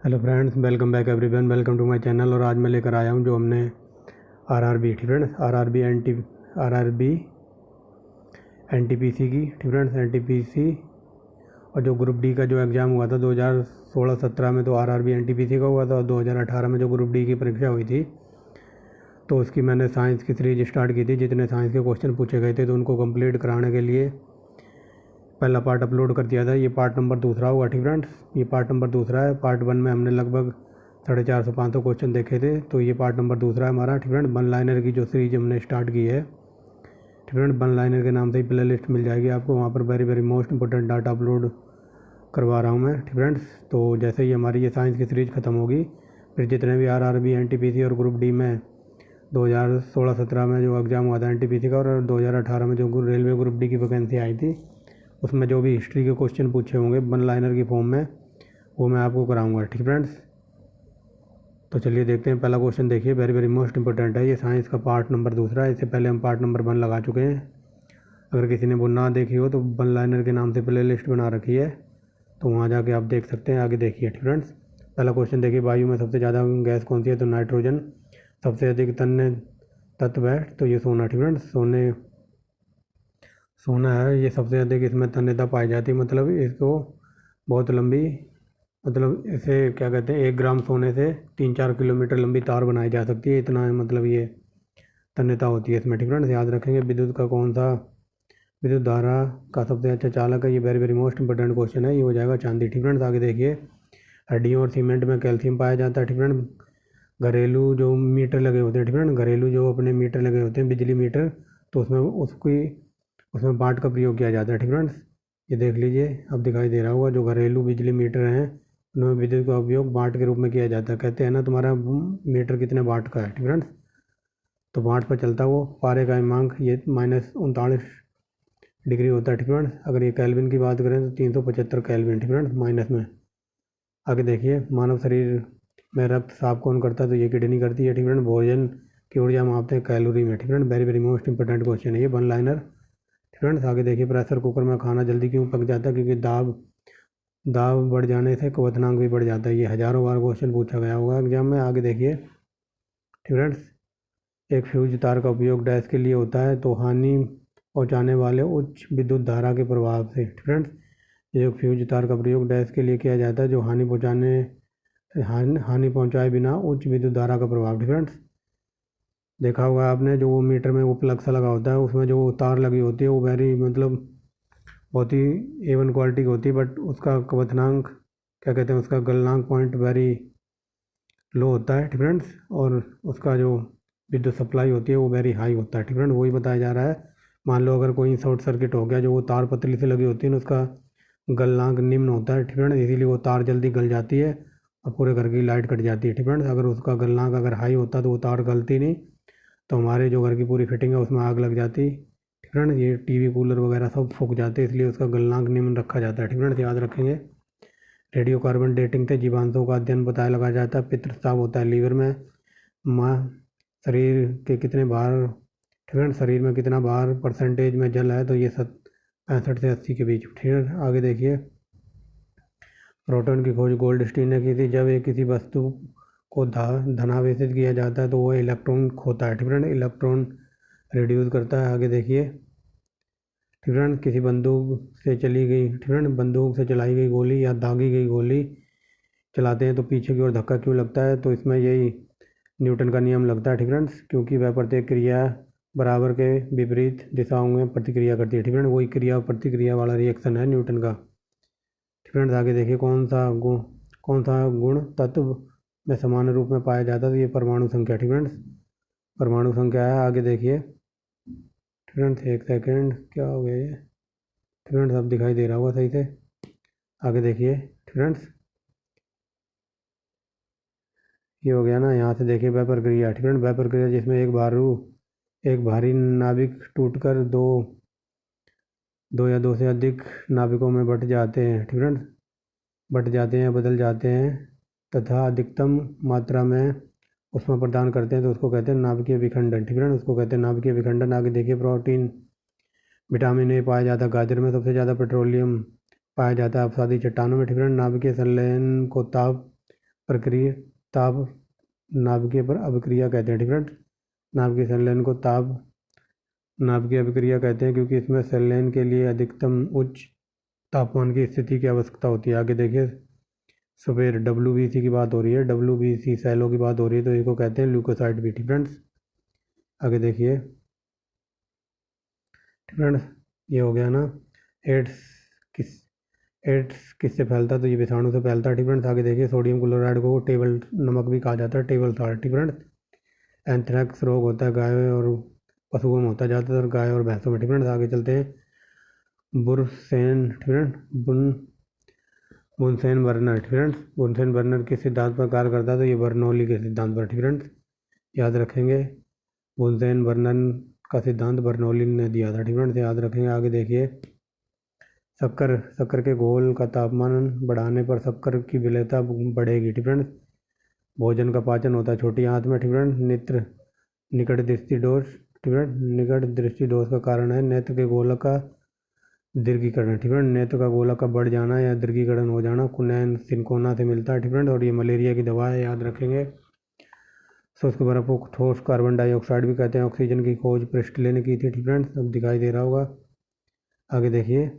Hello friends, welcome back everyone, welcome to my channel. और आज मैं लेकर आया हूं जो हमने आरआरबी फ्रेंड्स आरआरबी एनटीपीसी की फ्रेंड्स एनटीपीसी। और जो ग्रुप डी का जो एग्ज़ाम हुआ था 2016-17 में, तो आरआरबी एनटीपीसी का हुआ था। और 2018 में जो ग्रुप डी की परीक्षा हुई थी, तो उसकी मैंने साइंस की सीरीज स्टार्ट की थी। जितने साइंस के क्वेश्चन पूछे गए थे तो उनको कंप्लीट कराने के लिए पहला पार्ट अपलोड कर दिया था। ये पार्ट नंबर दूसरा हुआ फ्रेंड्स, ये पार्ट नंबर दूसरा है। पार्ट 1 में हमने लगभग 450-500 क्वेश्चन देखे थे, तो ये पार्ट नंबर दूसरा है हमारा फ्रेंड। वन लाइनर की जो सीरीज हमने स्टार्ट की है फ्रेंड, वन लाइनर के नाम से ही प्ले लिस्ट मिल जाएगी आपको। वहाँ पर very most important data upload करवा रहा हूँ मैं फ्रेंड्स। तो जैसे ही हमारी ये साइंस की सीरीज ख़त्म होगी, फिर जितने भी आरआरबी एनटीपीसी और ग्रुप डी में 2016-17 में जो एग्ज़ाम हुआ था एनटीपीसी का, और 2018 में जो रेलवे ग्रुप डी की वैकेंसी आई थी, उसमें जो भी हिस्ट्री के क्वेश्चन पूछे होंगे वन लाइनर की फॉर्म में, वो मैं आपको कराऊंगा फ्रेंड्स। तो चलिए देखते हैं। पहला क्वेश्चन देखिए, वेरी मोस्ट इंपॉर्टेंट है। ये साइंस का पार्ट नंबर दूसरा है। इससे पहले हम पार्ट नंबर 1 लगा चुके हैं। अगर किसी ने वो ना देखी हो तो वन लाइनर के नाम से प्ले लिस्ट बना रखी है, तो वहाँ जाके आप देख सकते हैं। आगे देखिए फ्रेंड्स, पहला क्वेश्चन देखिए, वायु में सबसे ज़्यादा गैस कौन सी है? तो नाइट्रोजन। सबसे अधिक तन्य तत्व है तो ये सोना फ्रेंड्स, सोना है। ये सबसे अधिक इसमें तन्यता पाई जाती है, मतलब इसको बहुत लंबी, मतलब इसे क्या कहते हैं, 1 ग्राम सोने से 3-4 किलोमीटर लंबी तार बनाई जा सकती है। इतना मतलब ये तन्यता होती है इसमें फ्रेंड्स, याद रखेंगे। विद्युत का कौन सा विद्युत धारा का सबसे अच्छा चालक है? ये वेरी मोस्ट इंपॉर्टेंट क्वेश्चन है। ये हो जाएगा चांदी फ्रेंड्स। आगे देखिए, हड्डियों और सीमेंट में कैल्शियम पाया जाता है फ्रेंड। घरेलू जो मीटर लगे होते हैं फ्रेंड, घरेलू जो अपने मीटर लगे होते हैं, बिजली मीटर, तो उसमें वाट का प्रयोग किया जाता है फ्रेंड्स। ये देख लीजिए, अब दिखाई दे रहा होगा। जो घरेलू बिजली मीटर हैं उनमें विद्युत का उपयोग वाट के रूप में किया जाता है। कहते हैं ना, तुम्हारा मीटर कितने वाट का है फ्रेंड्स, तो वाट पर चलता है वो। पारे का हिमांक ये -39 डिग्री होता है फ्रेंड्स। अगर ये कैल्विन की बात करें तो 375 कैल्विन फ्रेंड्स माइनस में। आगे देखिए, मानव शरीर में रक्त साफ कौन करता है? तो ये किडनी करती है फ्रेंड। भोजन की ऊर्जा मापते हैं कैलोरी में friend. Very most important question है ये, वन लाइनर फ्रेंड्स। आगे देखिए, प्रेशर कुकर में खाना जल्दी क्यों पक जाता है? क्योंकि दाब दाब बढ़ जाने से क्वथनांक भी बढ़ जाता है। ये हज़ारों बार क्वेश्चन पूछा गया होगा एग्जाम में। आगे देखिए फ्रेंड्स, एक फ्यूज तार का उपयोग डैश के लिए होता है? तो हानि पहुंचाने वाले उच्च विद्युत धारा के प्रभाव से फ्रेंड्स। ये फ्यूज तार का प्रयोग डैश के लिए किया जाता है? जो हानि पहुंचाए बिना उच्च विद्युत धारा का प्रभाव फ्रेंड्स। देखा होगा आपने, जो वो मीटर में वो प्लग सा लगा होता है, उसमें जो तार लगी होती है वो वेरी मतलब बहुत ही A1 क्वालिटी की होती है, बट उसका क्वथनांक क्या कहते हैं, उसका गलनांक पॉइंट वेरी लो होता है फ्रेंड्स। और उसका जो विद्युत सप्लाई होती है वो वेरी हाई होता है फ्रेंड। वही बताया जा रहा है। मान लो अगर कोई शॉर्ट सर्किट हो गया, जो वो तार पतली से लगी होती है ना, उसका गलनांक निम्न होता है फ्रेंड, इसीलिए वो तार जल्दी गल जाती है और पूरे घर की लाइट कट जाती है फ्रेंड्स। अगर उसका गलनांक अगर हाई होता तो वो तार गलती नहीं, तो हमारे जो घर की पूरी फिटिंग है उसमें आग लग जाती फ्रेंड। ये टीवी कूलर वगैरह सब फूक जाते, इसलिए उसका गलनांक निम्न रखा जाता है फ्रेंड्स, याद रखेंगे। रेडियो कार्बन डेटिंग से जीवांतों का अध्ययन बताया लगाया जाता है? पित्तस्राव होता है लीवर में। माँ शरीर के कितने बार फ्रेंड, शरीर में कितना बार परसेंटेज में जल है? तो ये 65 से 80 के बीच फ्रेंड। आगे देखिए, प्रोटॉन की खोज गोल्डस्टीन ने की थी? जब एक किसी वस्तु को धनावेशित किया जाता है तो वो इलेक्ट्रॉन खोता है फ्रेंड, इलेक्ट्रॉन रिड्यूस करता है। आगे देखिए फ्रेंड, किसी बंदूक से चलाई गई गोली या दागी गई गोली चलाते हैं तो पीछे की ओर धक्का क्यों लगता है? तो इसमें यही न्यूटन का नियम लगता है फ्रेंड्स, क्योंकि वह प्रत्येक क्रिया बराबर के विपरीत दिशाओं में प्रतिक्रिया करती है फ्रेंड। वही क्रिया प्रतिक्रिया वाला रिएक्शन है न्यूटन का फ्रेंड्स। आगे देखिए, कौन सा गुण तत्व में समान रूप में पाया जाता है? तो ये परमाणु संख्या फ्रेंड्स, परमाणु संख्या है। आगे देखिए फ्रेंड्स, एक सेकेंड, क्या हो गया ये फ्रेंड्स, अब दिखाई दे रहा होगा सही से। आगे देखिए फ्रेंड्स, ये हो गया ना। यहाँ से देखिए वेपर क्रिया फ्रेंड, वेपर क्रिया जिसमें एक भारी नाभिक टूटकर दो या दो से अधिक नाभिकों में बट जाते हैं फ्रेंड, बट जाते हैं, बदल जाते हैं तथा अधिकतम मात्रा में उसमें प्रदान करते हैं, तो उसको कहते हैं नाभिकीय विखंडन फ्रेंड, उसको कहते हैं नाभिकीय विखंडन। आगे देखिए, प्रोटीन विटामिन ए पाया जाता है गाजर में। सबसे ज़्यादा पेट्रोलियम पाया जाता है अवसादी चट्टानों में फ्रेंड। नाभिकीय संलयन को ताप प्रक्रिया ताप नाभिकीय पर अभिक्रिया कहते हैं। ठीक फ्रेंड्स, नाभिकीय संलयन को ताप नाभिकीय अभिक्रिया कहते हैं क्योंकि इसमें संलयन के लिए अधिकतम उच्च तापमान की स्थिति की आवश्यकता होती है। आगे देखिए, सवेर WBC की बात हो रही है, WBC सेलों की बात हो रही है, तो इसको कहते हैं ल्यूकोसाइट भी। ठीक फ्रेंड्स, आगे देखिए। ठीक फ्रेंड्स, ये हो गया ना। एड्स किससे फैलता है? तो ये विषाणु से फैलता है। ठीक फ्रेंड्स, आगे देखिए। सोडियम क्लोराइड को टेबल नमक भी कहा जाता है, टेबल साल्ट। ठीक फ्रेंड्स, एंथ्रेक्स रोग होता है गाय और पशुओं में होता है, ज़्यादातर गाय और भैंसों में। ठीक फ्रेंड्स, आगे चलते हैं। बुरसेन ठीक फ्रेंड्स बुनसेन बर्नर। ठीक फ्रेंड्स, बुनसेन बर्नर किस सिद्धांत पर कार्य करता है? तो ये बर्नौली के सिद्धांत पर। ठीक फ्रेंड्स, याद रखेंगे, बुनसेन बर्नर का सिद्धांत बर्नौली ने दिया था। ठीक फ्रेंड्स, याद रखेंगे। आगे देखिए, शक्कर के घोल का तापमान बढ़ाने पर शक्कर की विलेयता बढ़ेगी। ठीक फ्रेंड्स, भोजन का पाचन होता है छोटी आंत में। ठीक फ्रेंड्स, निकट दृष्टि दोष। ठीक फ्रेंड्स, निकट दृष्टि दोष का कारण है नेत्र के गोलक का दीर्घीकरण। ठीक फ्रेंड्स, नेत्र का गोलक का बढ़ जाना या दीर्घीकरण हो जाना कुनैन सिंकोना से मिलता है। ठीक फ्रेंड्स, और ये मलेरिया की दवा है, याद रखेंगे। शुष्क बर्फ को ठोस कार्बन डाइऑक्साइड भी कहते हैं। ऑक्सीजन की खोज प्रिस्टले ने की थी। ठीक फ्रेंड्स, अब दिखाई दे रहा होगा। आगे देखिए,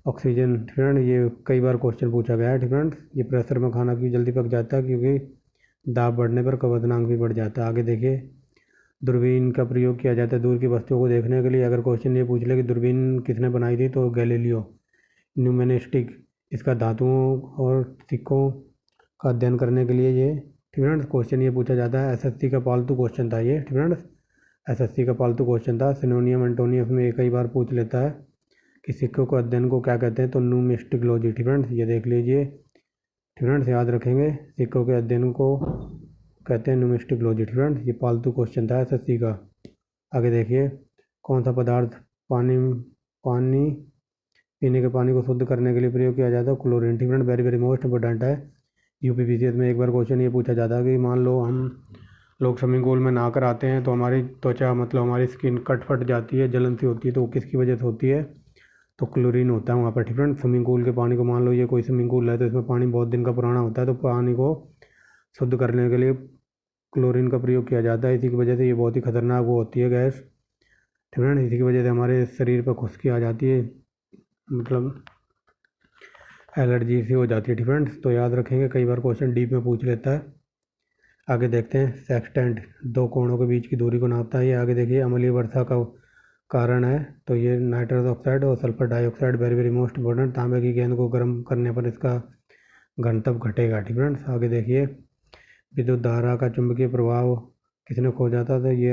ऑक्सीजन। ठीक फ्रेंड, ये कई बार क्वेश्चन पूछा गया है। ठीक फ्रेंड्स, ये प्रेशर में खाना क्यों जल्दी पक जाता है? क्योंकि दाब बढ़ने पर कवचनांक भी बढ़ जाता है। आगे देखिए, दूरबीन का प्रयोग किया जाता है दूर की वस्तुओं को देखने के लिए। अगर क्वेश्चन ये पूछ ले कि दूरबीन किसने बनाई थी, तो गैलीलियो न्यूमेनिस्टिक। इसका धातुओं और सिक्कों का अध्ययन करने के लिए ये। ठीक फ्रेंड्स, क्वेश्चन ये पूछा जाता है। SSC का पालतू क्वेश्चन था ये। ठीक फ्रेंड्स, SSC का पालतू क्वेश्चन था। सिनोनियम एंटोनियम में ये कई बार पूछ लेता है कि सिक्कों को अध्ययन को क्या कहते हैं? तो न्यूमिस्टिकोलॉजी। ठीक फ्रेंड्स, ये देख लीजिए। ठीक फ्रेंड्स, याद रखेंगे, सिक्कों के अध्ययन को कहते हैं न्यूमिस्टिकोलॉजी। ठीक फ्रेंड्स, ये पालतू क्वेश्चन था SSC का। आगे देखिए, कौन सा पदार्थ पानी पीने के पानी को शुद्ध करने के लिए प्रयोग किया जाता है? क्लोरीन। ठीक friends, very very most important है। UPPCS में एक बार क्वेश्चन ये पूछा जाता है कि मान लो हम लोग स्विमिंग पूल में नहाकर आते हैं तो हमारी त्वचा मतलब हमारी स्किन कट फट जाती है, जलन सी होती है, तो वो किसकी वजह से होती है? तो क्लोरीन होता है वहाँ पर। ठीक फ्रेंड्स, स्विमिंग पूल के पानी को, मान लो ये कोई स्विमिंग पूल है तो इसमें पानी बहुत दिन का पुराना होता है, तो पानी को शुद्ध करने के लिए क्लोरीन का प्रयोग किया जाता है। इसी की वजह से ये बहुत ही खतरनाक वो होती है गैस। ठीक फ्रेंड्स, इसी की वजह से हमारे शरीर पर खुश्की आ जाती है, मतलब एलर्जी सी हो जाती है। ठीक फ्रेंड्स, तो याद रखेंगे, कई बार क्वेश्चन डीप में पूछ लेता है। आगे देखते हैं, सेक्सटेंट दो कोणों के बीच की दूरी को नापता है। ये आगे देखिए, अम्लीय वर्षा का कारण है, तो ये नाइट्रस ऑक्साइड और sulphur dioxide, very very most important. तांबे की गेंद को गर्म करने पर इसका घनत्व घटेगा। ठीक फ्रेंड्स, आगे देखिए, विद्युत धारा का चुंबकीय प्रभाव किसने खोजा था? तो ये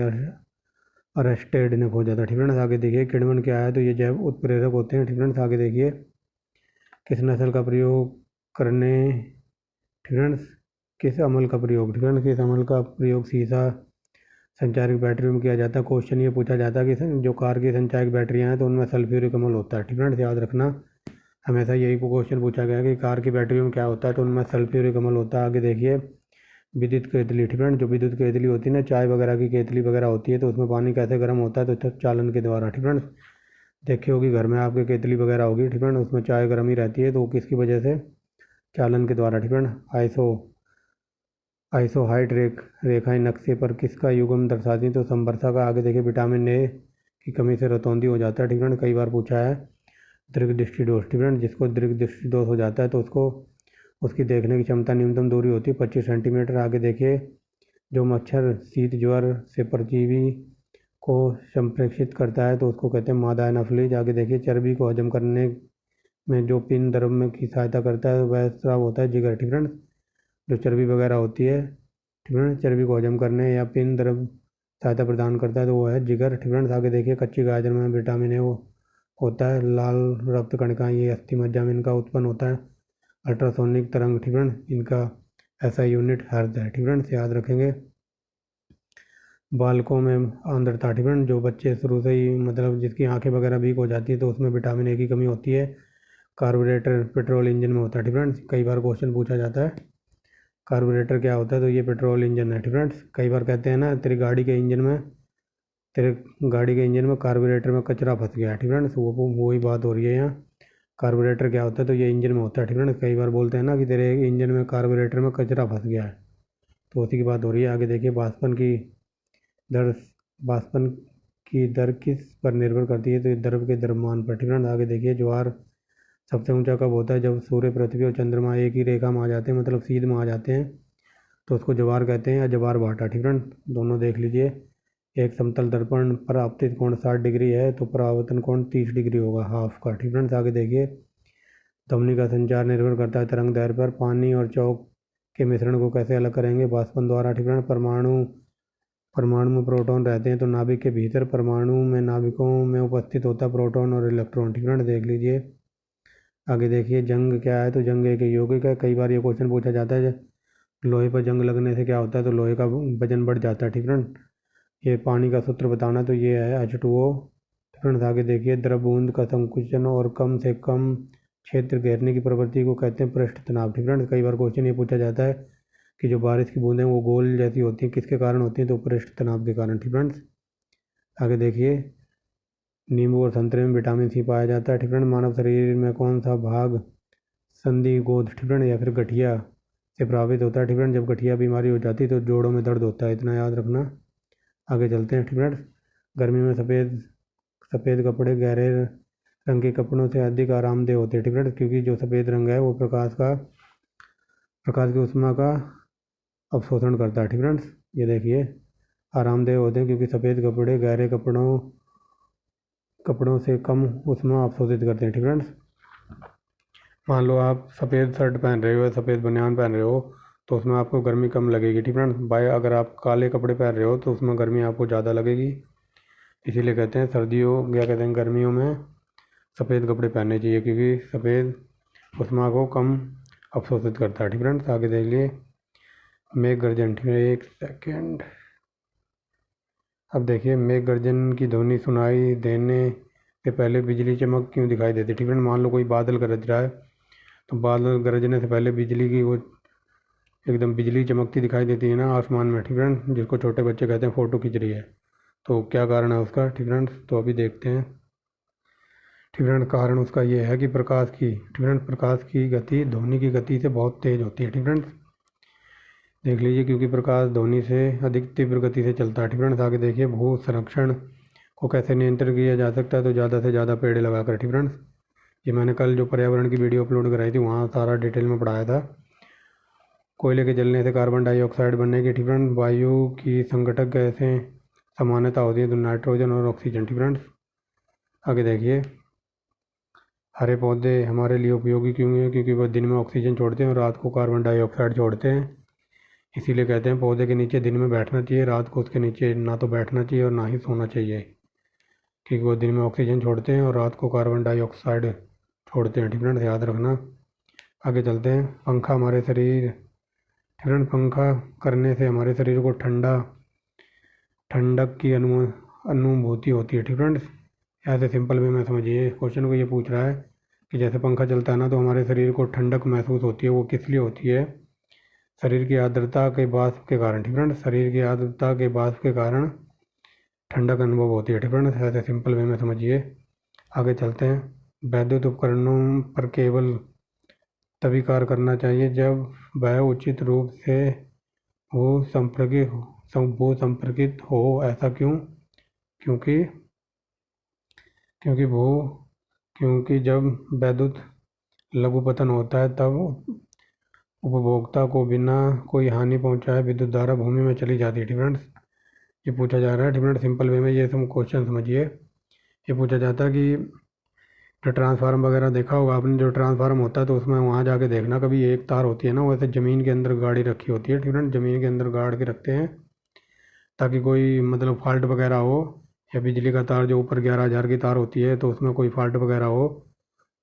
अरेस्टेड ने खोजा था। ठीक फ्रेंड्स, आगे देखिए, किण्वन क्या है? तो ये जैव उत्प्रेरक होते हैं। ठीक फ्रेंड्स, आगे देखिए, किस नस्ल का प्रयोग करने। ठीक फ्रेंड्स, किस अमल का प्रयोग। ठीक फ्रेंड्स, किस अमल का प्रयोग सीसा संचारित बैटरी में किया जाता है? क्वेश्चन ये पूछा जाता है कि जो कार की संचारित बैटरियाँ हैं तो उनमें सल्फ्यूरिक अम्ल होता है। ठीक फ्रेंड्स, याद रखना, हमेशा यही क्वेश्चन पूछा गया कि कार की बैटरी में क्या होता है, तो उनमें सल्फ्यूरिक अम्ल होता है। आगे देखिए, विद्युत केतली। ठीक फ्रेंड्स, जो विद्युत केतली होती है ना, चाय वगैरह की केतली वगैरह होती है, तो उसमें पानी कैसे गर्म होता है? तो चालन के द्वारा। ठीक फ्रेंड्स, देखी होगी घर में आपके केतली वगैरह होगी। ठीक फ्रेंड्स, उसमें चाय गर्म ही रहती है, तो किसकी वजह से? चालन के द्वारा। ठीक फ्रेंड्स, आइसोहाइट रेखाएं नक्शे पर किसका युग्म दर्शाती हैं? तो संवर्षा का। आगे देखिए, विटामिन ए की कमी से रतौंधी हो जाता है। ठीक फ्रेंड्स, कई बार पूछा है। दीर्घ दृष्टि दोष। ठीक फ्रेंड्स, जिसको दीर्घ दृष्टि दोष हो जाता है तो उसकी देखने की क्षमता न्यूनतम दूरी होती है 25 सेंटीमीटर। आगे देखिए, जो मच्छर शीत ज्वर से परजीवी को संप्रेषित करता है तो उसको कहते हैं मादा एनाफिलीज। आगे देखिए, चर्बी को हजम करने में जो पिन द्रव में की सहायता करता है वह स्राव होता है जिगर। ठीक फ्रेंड्स, जो चर्बी वगैरह होती है, ठीक है, चर्बी को हजम करने या पिन द्रव सहायता प्रदान करता है, तो वो है जिगर। ठीक फ्रेंड्स, आगे देखिए, कच्ची गाजर में विटामिन ए होता है। लाल रक्त कणिकाएं ये अस्थि मज्जा में इनका उत्पन्न होता है। अल्ट्रासोनिक तरंग। ठीक फ्रेंड्स, इनका ऐसा यूनिट हर्ज है। ठीक फ्रेंड्स, याद रखेंगे। बालकों में आंद्रता। ठीक फ्रेंड्स, जो बच्चे शुरू से ही मतलब जिसकी आंखें वगैरह वीक हो जाती है तो उसमें विटामिन ए की कमी होती है। कार्बोरेटर पेट्रोल इंजन में होता है। ठीक फ्रेंड्स, कई बार क्वेश्चन पूछा जाता है, कार्बोरेटर क्या होता है? तो ये पेट्रोल इंजन है। ठीक फ्रेंड्स, कई बार कहते हैं ना, तेरी गाड़ी के इंजन में कार्बोरेटर में कचरा फंस गया है। ठीक फ्रेंड्स, वही बात हो रही है यहाँ। कार्बोरेटर क्या होता है, तो ये इंजन में होता है, ठीक है ना। कई बार बोलते हैं ना कि तेरे इंजन में कार्बोरेटर में कचरा फंस गया है, तो उसी की बात हो रही है। आगे देखिए, दर बाष्पन की दर किस पर निर्भर करती है, तो ये द्रव के द्रव्यमान पर, ठीक है ना। आगे देखिए, ज्वार सबसे ऊंचा कब होता है, जब सूर्य, पृथ्वी और चंद्रमा एक ही रेखा में आ जाते हैं, मतलब सीध में आ जाते हैं, तो उसको ज्वार कहते हैं, या ज्वार भाटा, ठीक है ना। दोनों देख लीजिए। एक समतल दर्पण पर आपतित कोण 60 डिग्री है, तो परावर्तन कोण 30 डिग्री होगा, हाफ का, ठीक है ना। आगे देखिए, ध्वनि का संचार निर्भर करता है तरंग दैर्ध्य पर। पानी और चौक के मिश्रण को कैसे अलग करेंगे, बाष्पन द्वारा, ठीक है ना। परमाणु में प्रोटॉन रहते हैं, तो नाभिक के भीतर परमाणु में नाभिकों में उपस्थित होता है प्रोटॉन और इलेक्ट्रॉन, ठीक है ना। देख लीजिए। आगे देखिए, जंग क्या है, तो जंग एक यौगिक है। कई बार ये क्वेश्चन पूछा जाता है, लोहे पर जंग लगने से क्या होता है, तो लोहे का वजन बढ़ जाता है, ठीक है ना। ये पानी का सूत्र बताना, तो ये है H2O, ठीक है ना। आगे देखिए, द्रव बूंद का संकुचन और कम से कम क्षेत्र घेरने की प्रवृत्ति को कहते हैं पृष्ठ तनाव, ठीक है ना। कई बार क्वेश्चन ये पूछा जाता है कि जो बारिश की बूंदें वो गोल जैसी होती हैं, किसके कारण होती हैं, तो पृष्ठ तनाव के कारण, ठीक है। आगे देखिए, नींबू और संतरे में विटामिन सी पाया जाता है, ठीक है। मानव शरीर में कौन सा भाग संधि गोद, ठीक है, या फिर गठिया से प्रभावित होता है, ठीक है। जब गठिया बीमारी हो जाती है तो जोड़ों में दर्द होता है, इतना याद रखना। आगे चलते हैं, ठीक है। गर्मी में सफ़ेद सफ़ेद कपड़े गहरे रंग के कपड़ों से अधिक आरामदेह होते हैं, ठीक है, क्योंकि जो सफ़ेद रंग है वो प्रकाश की ऊष्मा का अवशोषण करता है, ठीक है। ये देखिए, आरामदेह होते हैं क्योंकि सफ़ेद कपड़े गहरे कपड़ों से कम ऊष्मा अवशोषित करते हैं, ठीक है। मान लो आप सफ़ेद शर्ट पहन रहे हो या सफ़ेद बनियान पहन रहे हो, तो उसमें आपको गर्मी कम लगेगी, ठीक है। बाय अगर आप काले कपड़े पहन रहे हो तो उसमें गर्मी आपको ज़्यादा लगेगी। इसीलिए कहते हैं सर्दियों, क्या कहते हैं, गर्मियों में सफ़ेद कपड़े पहनने चाहिए, क्योंकि सफ़ेद ऊष्मा को कम अवशोषित करता है, ठीक है। आगे देख लिए, मेघ गर्जन, ठीक है, एक सेकेंड। अब देखिए, मेघ गर्जन की ध्वनि सुनाई देने से पहले बिजली चमक क्यों दिखाई देती है, ठीक है। मान लो कोई बादल गरज रहा है, तो बादल गरजने से पहले बिजली की वो एकदम बिजली चमकती दिखाई देती है ना आसमान में, ठीक है, जिसको छोटे बच्चे कहते हैं फ़ोटो खींच रही है। तो क्या कारण है उसका, ठीक है, तो अभी देखते हैं, ठीक है। कारण उसका ये है कि प्रकाश की गति ध्वनि की गति से बहुत तेज़ होती है, ठीक है। देख लीजिए, क्योंकि प्रकाश ध्वनि से अधिक तीव्र गति से चलता है, ठीक है। आगे देखिए, भू संरक्षण को कैसे नियंत्रित किया जा सकता है, तो ज़्यादा से ज़्यादा पेड़ लगाकर, ठीक है। ये मैंने कल जो पर्यावरण की वीडियो अपलोड कराई थी वहाँ सारा डिटेल में पढ़ाया था। कोयले के जलने से कार्बन डाइऑक्साइड बनने की, ठीक है, वायु की संघटक गैसें समानता होती है, तो नाइट्रोजन और ऑक्सीजन, ठीक है। आगे देखिए, हरे पौधे हमारे लिए उपयोगी क्यों हैं, क्योंकि वह दिन में ऑक्सीजन छोड़ते हैं और रात को कार्बन डाइऑक्साइड छोड़ते हैं। इसीलिए कहते हैं पौधे के नीचे दिन में बैठना चाहिए, रात को उसके नीचे ना तो बैठना चाहिए और ना ही सोना चाहिए, क्योंकि वो दिन में ऑक्सीजन छोड़ते हैं और रात को कार्बन डाइऑक्साइड छोड़ते हैं, ठीक है, याद रखना। आगे चलते हैं, पंखा हमारे शरीर, ठीक है, पंखा करने से हमारे शरीर को ठंडक की अनुभूति होती है, ठीक है। ऐसे सिंपल वे में समझिए, इस क्वेश्चन को ये पूछ रहा है कि जैसे पंखा चलता है ना, तो हमारे शरीर को ठंडक महसूस होती है, वो किस लिए होती है, शरीर की आर्द्रता के वाष्प के कारण, ठीक है। शरीर की आर्द्रता के वाष्प के कारण ठंडक अनुभव होती है, ठीक है। ऐसे सिंपल वे में समझिए। आगे चलते हैं, वैद्युत उपकरणों पर केवल तभी कार्य करना चाहिए जब वह उचित रूप से वो संपर्कित हो। ऐसा क्यों, क्योंकि क्योंकि वो क्योंकि जब विद्युत लघुपतन होता है तब उपभोक्ता को बिना कोई हानि पहुंचाए विद्युत धारा भूमि में चली जाती है, ठीक है। ये पूछा जा रहा है, ठीक है, सिंपल वे में ये सब क्वेश्चन समझिए। ये पूछा जाता है कि जो ट्रांसफार्मर वगैरह देखा होगा आपने, जो ट्रांसफार्मर होता है तो उसमें वहाँ जाके देखना, कभी एक तार होती है ना, वैसे ज़मीन के अंदर गाड़ी रखी होती है, ठीक है, ज़मीन के अंदर गाड़ के रखते हैं ताकि कोई मतलब फॉल्ट वगैरह हो, या बिजली का तार जो ऊपर 11,000 की तार होती है तो उसमें कोई फॉल्ट वगैरह हो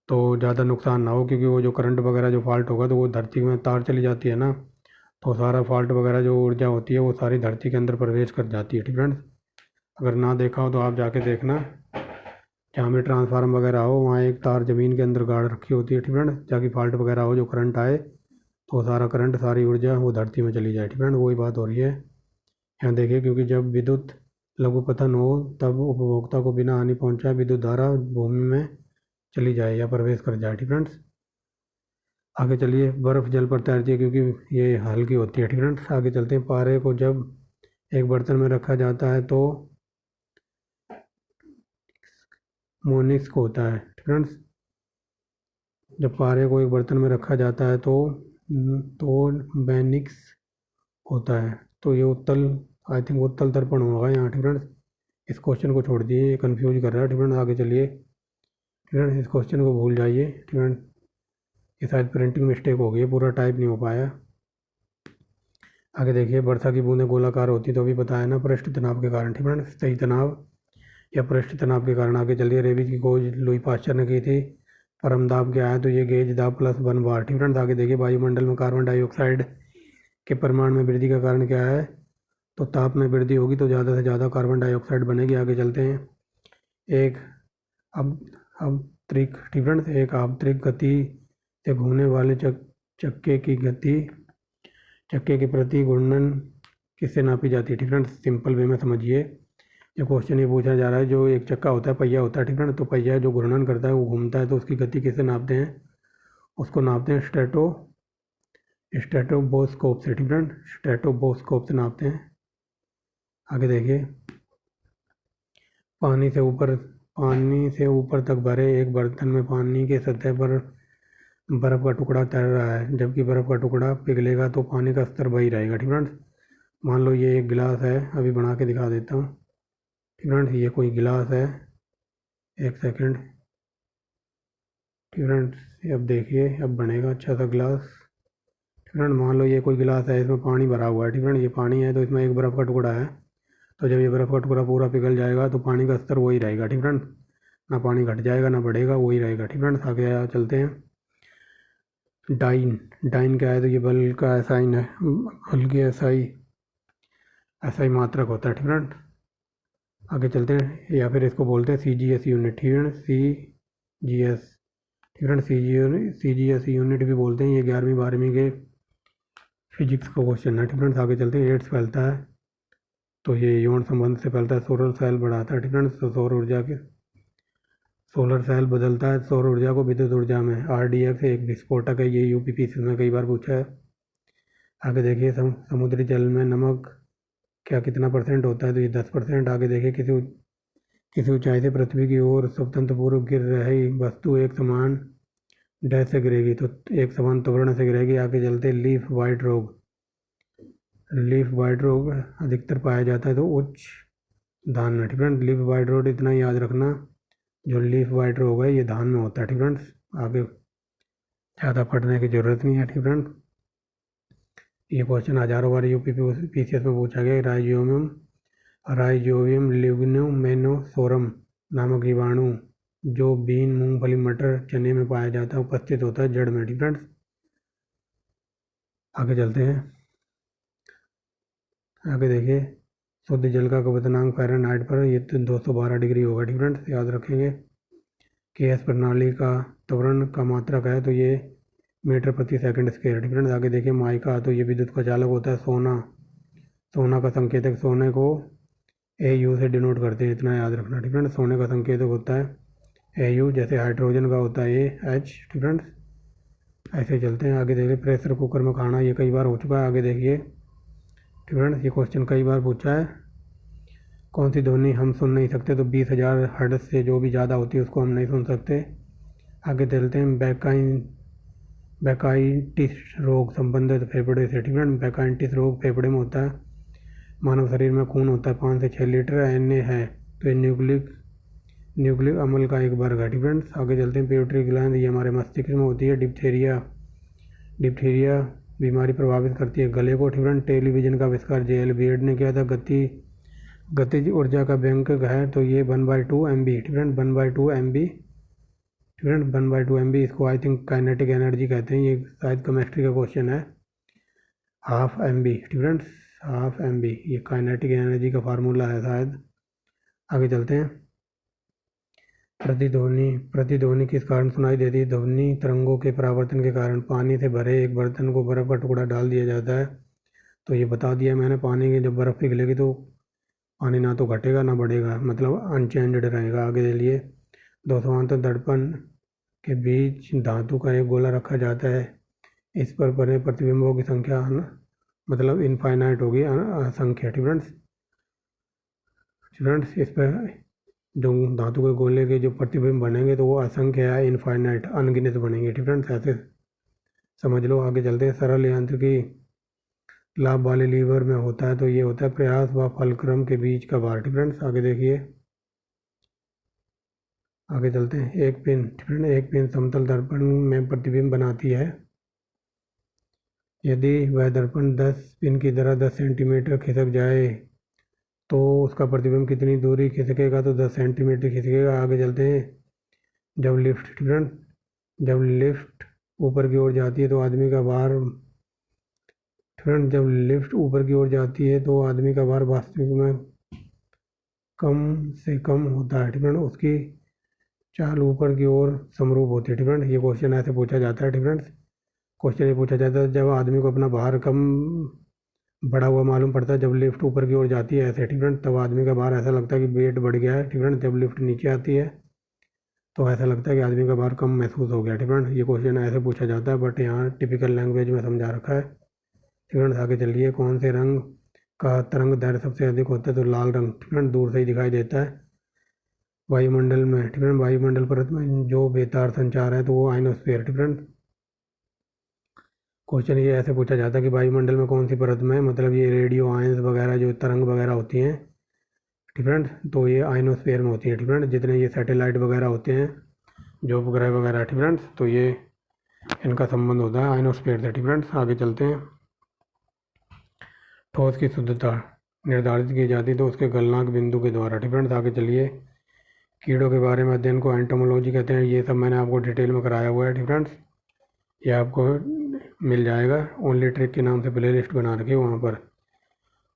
तो ज़्यादा नुकसान ना हो, क्योंकि वो जो करंट वगैरह जो फॉल्ट होगा तो वो धरती में तार चली जाती है ना, तो सारा फॉल्ट वगैरह जो ऊर्जा होती है वो सारी धरती के अंदर प्रवेश कर जाती है, ठीक है। अगर ना देखा हो तो आप जाके देखना, जहाँ भी ट्रांसफार्मर वगैरह हो वहाँ एक तार ज़मीन के अंदर गाड़ रखी होती है, ठीक है, ताकि फॉल्ट वगैरह हो, जो करंट आए तो सारा करंट सारी ऊर्जा वो धरती में चली जाए, ठीक है। वही बात हो रही है यहाँ देखिए, क्योंकि जब विद्युत लघुपतन हो तब उपभोक्ता को बिना हानि पहुंचाए विद्युत धारा भूमि में चली जाए या प्रवेश कर जाए। ठीक फ्रेंड्स, आगे चलिए। बर्फ़ जल पर तैरती है क्योंकि ये हल्की होती है। ठीक फ्रेंड्स, आगे चलते हैं। पारे को जब एक बर्तन में रखा जाता है तो मोनिक्स होता है। ठीक फ्रेंड्स, जब पारे को एक बर्तन में रखा जाता है तो बेनिक्स होता है। तो ये उत्तल, आई थिंक उत्तल दर्पण होगा यहाँ। ठीक फ्रेंड्स, इस क्वेश्चन को छोड़ दिए, ये कन्फ्यूज कर रहा है। ठीक फ्रेंड्स, आगे चलिए। ठीक फ्रेंड्स, इस क्वेश्चन को भूल जाइए। ठीक फ्रेंड्स, ये शायद प्रिंटिंग मिस्टेक हो गई है, पूरा टाइप नहीं हो पाया। आगे देखिए। वर्षा की बूंदें गोलाकार होती तो भी पता है ना, पृष्ठ तनाव के कारण। ठीक फ्रेंड्स, सही तनाव या पृष्ठ तनाव के कारण। आगे चलिए। रेबीज की खोज लुई पास्चर ने की थी। परम दाब क्या है, तो ये गेज दाब प्लस 1 बार। ठीक फ्रेंड्स, आगे देखिए। वायुमंडल में कार्बन डाइऑक्साइड के परिमाण में वृद्धि का कारण क्या है, तो ताप में वृद्धि होगी तो ज़्यादा से ज़्यादा कार्बन डाइऑक्साइड बनेगी। आगे चलते हैं। एक आवर्तक। ठीक फ्रेंड्स, एक आवर्तक गति से घूमने वाले चक्के की प्रति घूर्णन किससे नापी जाती है। ठीक फ्रेंड्स, सिंपल वे में समझिए। ये क्वेश्चन ये पूछा जा रहा है, जो एक चक्का होता है, पहिया होता है। ठीक फ्रेंड्स, तो पहिया जो घूर्णन करता है वो घूमता है, तो उसकी गति किससे नापते हैं, उसको नापते हैं स्टेटोबोस्कोप से। ठीक फ्रेंड, स्टेटोबोस्कोप से नापते हैं। आगे देखिए। पानी से ऊपर तक भरे एक बर्तन में पानी के सतह पर बर्फ़ का टुकड़ा तैर रहा है। जबकि बर्फ़ का टुकड़ा पिघलेगा तो पानी का स्तर वही रहेगा। ठीक फ्रेंड्स, मान लो ये एक गिलास है, अभी बना के दिखा देता हूँ। ठीक फ्रेंड्स, ये कोई गिलास है, एक सेकंड। ठीक फ्रेंड्स, अब देखिए, अब बनेगा अच्छा सा गिलास। ठीक फ्रेंड, मान लो ये कोई गिलास है, इसमें पानी भरा हुआ है। ठीक फ्रेंड, ये पानी है, तो इसमें एक बर्फ़ का टुकड़ा है। तो जब ये बर्फ़ का टुकड़ा पूरा पिघल जाएगा तो पानी का स्तर वही रहेगा। ठीक फ्रेंड, ना पानी घट जाएगा ना बढ़ेगा, वही रहेगा। ठीक फ्रेंड्स, आगे चलते हैं। डाइन क्या है, तो ये बल का एसाइन है, बल की एसआई मात्रक होता है। ठीक फ्रेंड, आगे चलते हैं। या फिर इसको बोलते हैं CGS यूनिट। ठीक है, CGS। ठीक फ्रेंड, CGS यूनिट भी बोलते हैं। ये 11वीं 12वीं के फिजिक्स का क्वेश्चन है। ठीक फ्रेंड्स, आगे चलते हैं। एड्स फैलता है तो ये यौन संबंध से फैलता है। सोलर सेल बढ़ाता है। ठीक फ्रेंड्स, तो सोलर सेल बदलता है सौर ऊर्जा को विद्युत ऊर्जा में। RDF एक विस्फोटक है, ये UPPC में कई बार पूछा है। आगे देखिए। समुद्री जल में नमक क्या कितना % होता है, तो ये 10%। आगे देखिए। किसी ऊंचाई से पृथ्वी की ओर स्वतंत्र पूर्व गिर रही वस्तु एक समान डैश से गिरेगी, तो एक समान त्वरण से गिरेगी। आगे चलते। लीफ वाइट रोग अधिकतर पाया जाता है तो उच्च धान में। ठीक फ्रेंड, लीफ वाइट रोग इतना याद रखना, जो लीफ वाइट रोग है ये धान में होता है। ठीक फ्रेंड्स, आगे ज़्यादा पढ़ने की ज़रूरत नहीं है। ठीक फ्रेंड, ये क्वेश्चन हज़ारों बार UPPCS में पूछा गया। राइजोबियम लिग्नोमेनोसोरम नामक जीवाणु जो बीन, मूंगफली, मटर, चने में पाया जाता है, उपस्थित होता है जड़ में। ठीक फ्रेंड्स, आगे चलते हैं। आगे देखिए। शुद्ध जल का क्वथनांक फ़ारेनहाइट पर ये 212 डिग्री होगा। ठीक फ्रेंड्स, याद रखेंगे। KS प्रणाली का त्वरण का मात्रक है, तो ये मीटर प्रति सेकंड स्क्वायर। ठीक फ्रेंड्स, आगे देखिए। माइका, तो ये विद्युत का चालक होता है। सोना का संकेतक, सोने को AU से डिनोट करते हैं, इतना याद रखना। ठीक फ्रेंड्स, सोने का संकेतक होता है AU, जैसे हाइड्रोजन का होता है AH। ठीक फ्रेंड्स, ऐसे चलते हैं। आगे देखिए। प्रेशर कुकर में खाना, ये कई बार हो चुका है। आगे देखिए। ठीक फ्रेंड्स, ये क्वेश्चन कई बार पूछा है। कौन सी ध्वनि हम सुन नहीं सकते, तो 20,000 हर्ट्ज से जो भी ज़्यादा होती है उसको हम नहीं सुन सकते। आगे चलते हैं। बैकाइटिस रोग संबंधित फेफड़े से। ठीक फ्रेंड, बैकाइटिस रोग फेफड़े में होता है। मानव शरीर में खून होता है 5 से 6 लीटर। Na है, तो ये न्यूक्लिक अम्ल का एक वर्ग है। ठीक फ्रेंड्स, आगे चलते हैं। पिट्यूटरी ग्लैंड, ये हमारे मस्तिष्क में होती है। डिप्थीरिया बीमारी प्रभावित करती है गले को। ठीक फ्रेंड, टेलीविजन का आविष्कार JL बेड ने किया था। गतिज ऊर्जा का बैंक है, तो ये 1/2 MB। ठीक फ्रेंड, 1/2 MB। ठीक फ्रेंड, 1/2 MB, इसको आई थिंक काइनेटिक एनर्जी कहते हैं। ये शायद केमिस्ट्री का क्वेश्चन है। ½ MB। ठीक फ्रेंड्स, ½ MB ये काइनेटिक एनर्जी का फार्मूला है शायद। आगे चलते हैं। प्रतिध्वनि किस कारण सुनाई देती है, ध्वनि तरंगों के परावर्तन के कारण। पानी से भरे एक बर्तन को बर्फ़ का टुकड़ा डाल दिया जाता है, तो ये बता दिया मैंने। पानी की जब बर्फ़ पिघलेगी तो पानी ना तो घटेगा ना बढ़ेगा, मतलब अनचेंज्ड रहेगा। आगे चलिए। 2 समांतर दर्पण के बीच धातु का एक गोला रखा जाता है। इस पर बने प्रतिबिंबों की संख्या मतलब इनफाइनाइट होगी, असंख्य। स्टूडेंट्स इस पर जो धातु के गोले के जो प्रतिबिंब बनेंगे तो वो असंख्य या इनफाइनाइट अनगिनत बनेंगे। स्टूडेंट्स ऐसे समझ लो। आगे चलते हैं। सरल यांत्रिकी लाभ वाले लीवर में होता है तो ये होता है प्रयास व फलक्रम के बीच का भार। स्टूडेंट्स आगे देखिए, आगे चलते हैं। एक पिन समतल दर्पण में प्रतिबिंब बनाती है। यदि वह दर्पण 10 पिन की तरह 10 सेंटीमीटर खिसक जाए तो उसका प्रतिबिंब कितनी दूरी खिसकेगा? तो 10 सेंटीमीटर खिसकेगा। आगे चलते हैं। जब लिफ्ट ऊपर की ओर जाती है तो आदमी का भार जब लिफ्ट ऊपर की ओर जाती है तो आदमी का भार वास्तविक में कम से कम होता है। स्टूडेंट उसकी चाल ऊपर की ओर समरूप होती है। स्टूडेंट ये क्वेश्चन ऐसे पूछा जाता है। स्टूडेंट्स क्वेश्चन ये पूछा जाता है जब आदमी को अपना भार कम बढ़ा हुआ मालूम पड़ता है, जब लिफ्ट ऊपर की ओर जाती है ऐसे स्टूडेंट, तब आदमी का भार ऐसा लगता है कि वेट बढ़ गया है। स्टूडेंट जब लिफ्ट नीचे आती है तो ऐसा लगता है कि आदमी का भार कम महसूस हो गया। स्टूडेंट ये क्वेश्चन ऐसे पूछा जाता है, बट यहाँ टिपिकल लैंग्वेज में समझा रखा है। स्टूडेंट्स आगे चलिए। कौन से रंग का तरंग दैर्घ्य सबसे अधिक होता है? तो लाल रंग। स्टूडेंट दूर से ही दिखाई देता है। वायुमंडल में स्टूडेंट वायुमंडल परत में जो बेतार संचार है तो वो आइनोस्फीयर। स्टूडेंट क्वेश्चन ये ऐसे पूछा जाता है कि वायुमंडल में कौन सी परत में, मतलब ये रेडियो आयंस वगैरह जो तरंग वगैरह होती हैं स्टूडेंट, तो ये आइनोस्फीयर में होती है। स्टूडेंट जितने ये सैटेलाइट वगैरह होते हैं, जो उपग्रह वगैरह स्टूडेंट, तो ये इनका संबंध होता है आइनोस्फीयर से। स्टूडेंट्स आगे चलते हैं। ठोस की शुद्धता निर्धारित की जाती है तो उसके गलनांक बिंदु के द्वारा। स्टूडेंट्स आगे चलिए। कीड़ों के बारे में अध्ययन को एंटोमोलॉजी कहते हैं। ये सब मैंने आपको डिटेल में कराया हुआ है। स्टूडेंट्स ये आपको मिल जाएगा। ओनली ट्रिक के नाम से प्ले लिस्ट बना रखी है वहाँ पर।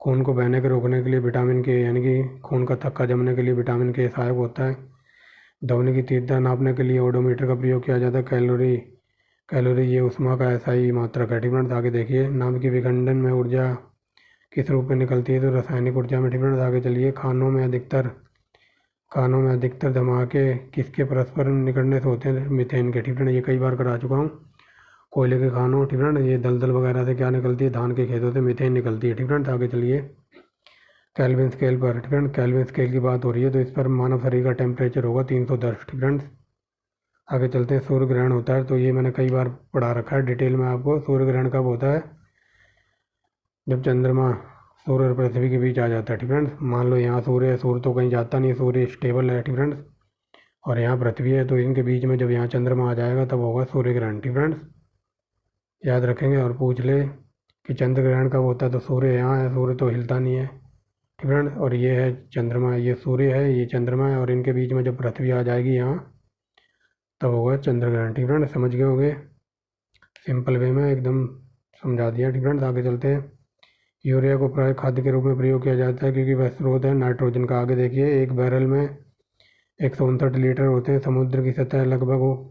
खून को बहने के रोकने के लिए विटामिन के, यानी कि खून का थक्का जमने के लिए विटामिन के सहायक होता है। ध्वनि की तीव्रता नापने के लिए ओडोमीटर का प्रयोग किया जाता है। कैलोरी ये ऊष्मा का ऐसा ही मात्रक है। स्टूडेंट्स आगे देखिए। नाभिक के विखंडन में ऊर्जा किस रूप में निकलती है? तो रासायनिक ऊर्जा में। स्टूडेंट्स आगे चलिए। खानों में अधिकतर धमाके किसके परस्पर निकलने से होते हैं? मीथेन के। स्टूडेंट ये कई बार करा चुका हूँ। कोयले के खानों स्टूडेंट ये दलदल वगैरह से क्या निकलती है? धान के खेतों से मीथेन निकलती है। स्टूडेंट आगे चलिए। केल्विन स्केल पर स्टूडेंट केल्विन स्केल की बात हो रही है तो इस पर मानव शरीर का टेम्परेचर होगा 310। स्टूडेंट्स आगे चलते हैं। सूर्य ग्रहण होता है तो ये मैंने कई बार पढ़ा रखा है डिटेल में आपको। सूर्य ग्रहण कब होता है? जब चंद्रमा सूर्य और पृथ्वी के बीच आ जाता है। स्टूडेंट्स मान लो यहाँ सूर्य है, सूर्य तो कहीं जाता नहीं, सूर्य स्टेबल है। स्टूडेंट्स और यहाँ पृथ्वी है तो इनके बीच में जब यहाँ चंद्रमा आ जाएगा तब होगा सूर्य ग्रहण। स्टूडेंट्स याद रखेंगे। और पूछ ले कि चंद्र ग्रहण कब होता है तो सूर्य यहाँ है, सूर्य तो हिलता नहीं है। स्टूडेंट और ये है चंद्रमा, ये सूर्य है, ये चंद्रमा है, और इनके बीच में जब पृथ्वी आ जाएगी यहाँ तब होगा चंद्र ग्रहण। स्टूडेंट समझ गए होंगे। सिंपल वे में एकदम समझा दिया। स्टूडेंट आगे चलते हैं। यूरिया को प्राय खाद्य के रूप में प्रयोग किया जाता है क्योंकि वह स्रोत है नाइट्रोजन का। आगे देखिए। एक बैरल में 159 लीटर होते हैं। समुद्र की सतह लगभग